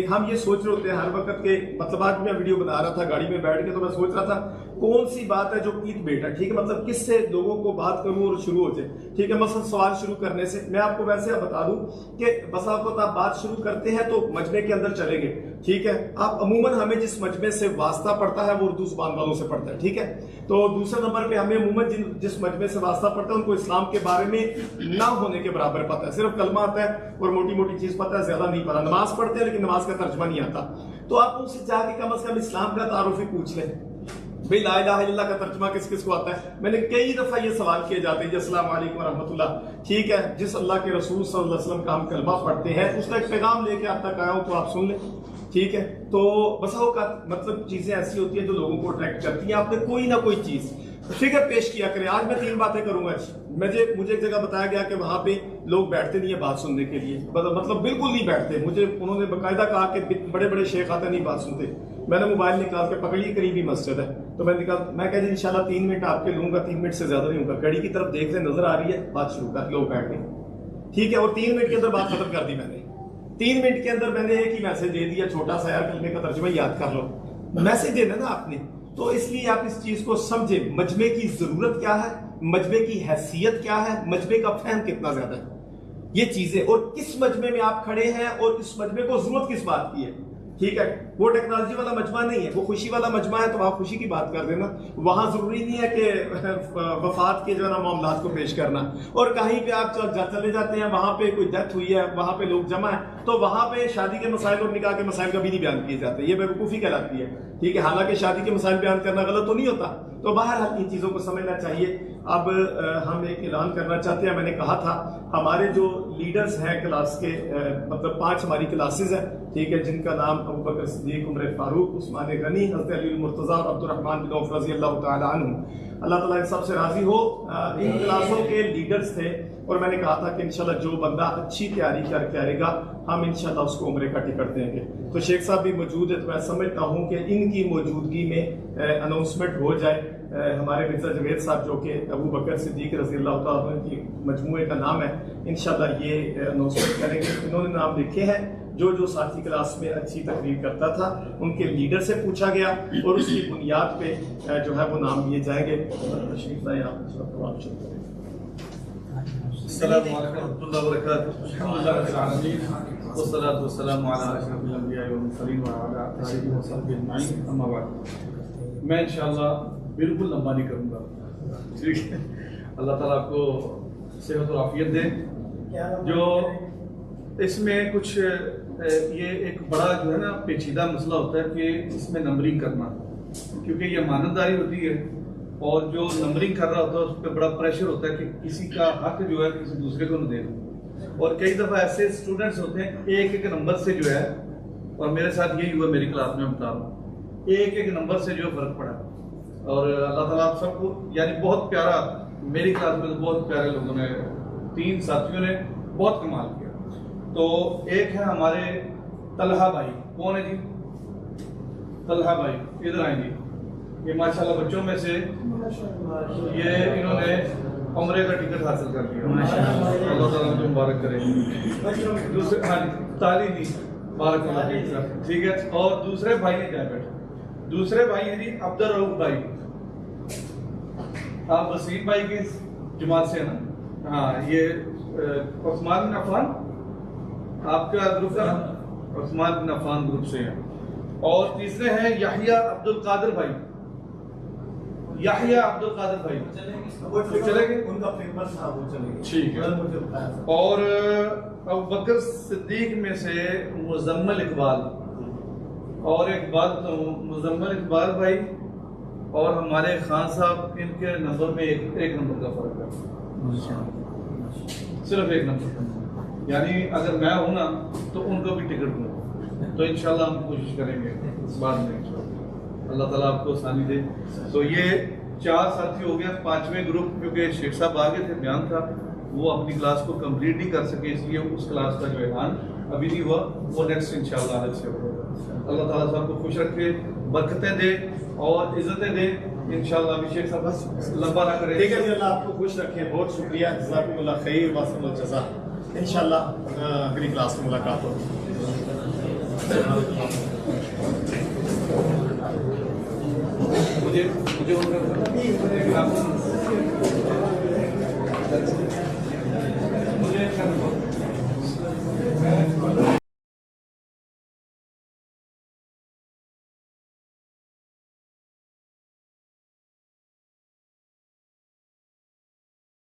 ہم یہ سوچ رہے ہوتے ہیں ہر وقت کے مطلب آج میں ویڈیو بنا رہا تھا گاڑی میں بیٹھ کے تو میں سوچ رہا تھا کون سی بات ہے جو کلیک بیٹ ہے. ٹھیک ہے، مطلب کس سے لوگوں کو بات کروں اور شروع ہو جائے. ٹھیک ہے، مثلا سوال شروع کرنے سے میں آپ کو ویسے بتا دوں کہ بسا اوقات آپ بات شروع کرتے ہیں تو مجمع کے اندر چلیں گے. ٹھیک ہے، آپ عموماً ہمیں جس مجمع سے واسطہ پڑتا ہے وہ اردو زبان والوں سے پڑتا ہے. ٹھیک ہے، تو دوسرے نمبر پہ ہمیں عموماً جس مجمع سے واسطہ پڑتا ہے ان کو اسلام کے بارے میں نہ ہونے کے برابر پتہ ہے. صرف کلمہ آتا ہے اور موٹی موٹی چیز پتہ ہے، زیادہ نہیں پتہ. نماز پڑھتے ہیں لیکن نماز کا ترجمہ نہیں آتا. تو آپ ان سے جا کے کم از کم اسلام کا تعارف ہی پوچھ لیں. بھئی لا الہ الا اللہ کا ترجمہ کس کس کو آتا ہے؟ میں نے کئی دفعہ یہ سوال کیے جاتے ہیں جی السلام علیکم ورحمۃ اللہ. ٹھیک ہے، جس اللہ کے رسول صلی اللہ علیہ وسلم کا ہم کلمہ پڑھتے ہیں اس کا ایک پیغام لے کے آپ تک آیا ہوں تو آپ سن لیں. ٹھیک ہے. تو بسا اوقات مطلب چیزیں ایسی ہوتی ہیں جو لوگوں کو اٹریکٹ کرتی ہیں. آپ نے کوئی نہ کوئی چیز فگر پیش کیا کریں. آج میں 3 باتیں کروں گا. مجھے ایک جگہ بتایا گیا کہ وہاں پہ لوگ بیٹھتے نہیں ہیں بات سننے کے لیے, مطلب بالکل نہیں بیٹھتے. مجھے انہوں نے باقاعدہ کہا کہ بڑے بڑے شیخ آتے نہیں بات سنتے. میں نے موبائل نکال کے پکڑی, قریبی مسجد ہے, تو میں کہا جی انشاءاللہ 3 منٹ آپ کے لوں گا, 3 منٹ سے زیادہ نہیں ہوگا. گھڑی کی طرف دیکھ لیں, نظر آ رہی ہے, بات شروع کر, لوگ بیٹھ گئے. ٹھیک ہے, اور 3 منٹ کے اندر بات ختم کر دی میں نے. 3 منٹ کے اندر میں نے ایک ہی میسج دے دیا, چھوٹا سا, یار کلمے کا ترجمہ یاد کر لو. میسج دینا نا آپ نے, تو اس لیے آپ اس چیز کو سمجھیں. مجمع کی ضرورت کیا ہے, مجمع کی حیثیت کیا ہے, مجمع کا فہم کتنا زیادہ ہے, یہ چیزیں, اور کس مجمع میں آپ کھڑے ہیں اور اس مجمع کو ضرورت کس بات کی ہے. ٹھیک ہے, وہ ٹیکنالوجی والا مجمع نہیں ہے, وہ خوشی والا مجمع ہے, تو آپ خوشی کی بات کر دینا. وہاں ضروری نہیں ہے کہ وفات کے جو ہے نا معاملات کو پیش کرنا. اور کہیں پہ آپ چلے جاتے ہیں, وہاں پہ کوئی ڈیتھ ہوئی ہے, وہاں پہ لوگ جمع ہیں, تو وہاں پہ شادی کے مسائل اور نکاح کے مسائل کبھی نہیں بیان کیے جاتے. یہ بیوقوفی کہلاتی ہے. ٹھیک ہے, حالانکہ شادی کے مسائل بیان کرنا غلط تو نہیں ہوتا. تو بہرحال ان چیزوں کو سمجھنا چاہیے. اب ہم ایک اعلان کرنا چاہتے ہیں. میں نے کہا تھا ہمارے جو لیڈرز ہیں کلاس کے, مطلب 5 ہماری کلاسز ہیں, ٹھیک ہے, جن کا نام ابو بکر صدیق, عمر فاروق, عثمان غنی, حضرت علی المرتضیٰ اور عبد الرحمن بن عوف رضی اللہ تعالیٰ عنہ. اللہ تعالیٰ ان سب سے راضی ہو. ان کلاسوں کے لیڈرز تھے, اور میں نے کہا تھا کہ انشاءاللہ جو بندہ اچھی تیاری کر کے آئے گا ہم انشاءاللہ اس کو عمرے کا ٹکٹ دیں گے. تو شیخ صاحب بھی موجود ہے, تو میں سمجھتا ہوں کہ ان کی موجودگی میں اناؤنسمنٹ ہو جائے. ہمارے مرزا جوید صاحب جو کہ ابو بکر صدیق رضی اللہ تعالیٰ عنہ کی مجموعے کا نام ہے, انشاءاللہ یہ اناؤنسمنٹ کریں گے. انہوں نے نام لکھے ہیں. جو ساتھی کلاس میں اچھی تقریر کرتا تھا ان کے لیڈر سے پوچھا گیا, اور اس کی بنیاد پہ جو ہے وہ نام لیے جائیں گے. تشریف لائیں آپ. السلام علیکم ورحمۃ اللہ وبرکاتہ. الحمدللہ رب العالمین والصلاۃ والسلام علی اشرف الانبیاء والمرسلین وعلی آلہ وصحبہ اجمعین. اما بعد, میں انشاءاللہ بالکل لمبا نہیں کروں گا. ٹھیک ہے, اللہ تعالیٰ آپ کو صحت اور عافیت دے. جو اس میں کچھ یہ ایک بڑا جو ہے نا پیچیدہ مسئلہ ہوتا ہے کہ اس میں نمبرنگ کرنا, کیونکہ یہ امانتداری ہوتی ہے, اور جو نمبرنگ کر رہا ہوتا ہے اس پہ بڑا پریشر ہوتا ہے کہ کسی کا حق جو ہے کسی دوسرے کو نہ دے دیں. اور کئی دفعہ ایسے اسٹوڈنٹس ہوتے ہیں ایک نمبر سے جو ہے, اور میرے ساتھ یہی ہوا میری کلاس میں بتا رہا ہوں, ایک نمبر سے جو فرق پڑا. اور اللہ تعالیٰ آپ سب کو, یعنی بہت پیارا, میری کلاس میں تو بہت پیارے لوگوں نے, 3 ساتھیوں نے بہت کمال کیا. تو ایک ہے ہمارے طلحہ بھائی. کون ہے جی؟ طلحہ بھائی, ادھر آئیں جی. یہ ماشاءاللہ بچوں میں سے یہ انہوں نے عمرے کا ٹکٹ حاصل کر لیا. اللہ تعالیٰ کو مبارک کرے. دوسرے, ہاں جی, تعلیمی بارک اللہ فیک. ٹھیک ہے, اور دوسرے بھائی ہیں, جائے بیٹھے, دوسرے بھائی ہیں جی عبد الرؤف بھائی. آپ وسیم بھائی کی جماعت سے ہیں نا؟ ہاں, یہ عثمان بن عفان آپ کا گروپ کا, عثمان بن عفان گروپ سے ہیں. اور تیسرے ہیں یحییٰ عبد القادر بھائی. یحییٰ عبد القادر بھائی چلے گئے, ان کا پیپر تھا وہ چلے گئے. ٹھیک ہے. اور ابو بکر صدیق میں سے مزمل اقبال, اور ایک بات مزمل اقبال بھائی اور ہمارے خان صاحب, ان کے نمبر میں ایک نمبر کا فرق ہے, صرف 1 نمبر کا. یعنی اگر میں ہوں نا تو ان کو بھی ٹکٹ دوں. تو انشاءاللہ ہم کوشش کریں گے بعد میں, اللہ تعالیٰ آپ کو آسانی دے. تو یہ 4 ساتھی ہو گیا. 5ویں گروپ کیونکہ شیخ صاحب آگے تھے, بیان تھا, وہ اپنی کلاس کو کمپلیٹ نہیں کر سکے, اس لیے اس کلاس کا جو اعلان ابھی نہیں ہوا, وہ نیکسٹ انشاءاللہ آج سے ہوگا. اللہ تعالیٰ صاحب کو خوش رکھے, برکتیں دے اور عزتیں دے. انشاءاللہ ابھی شیخ صاحب لمبا نہ کرے. ٹھیک ہے جی, اللہ آپ کو خوش رکھے. بہت شکریہ, جزاکم اللہ خیر, واسم الجزا. انشاءاللہ اگلی کلاس میں ملاقات ہوگی. مجھے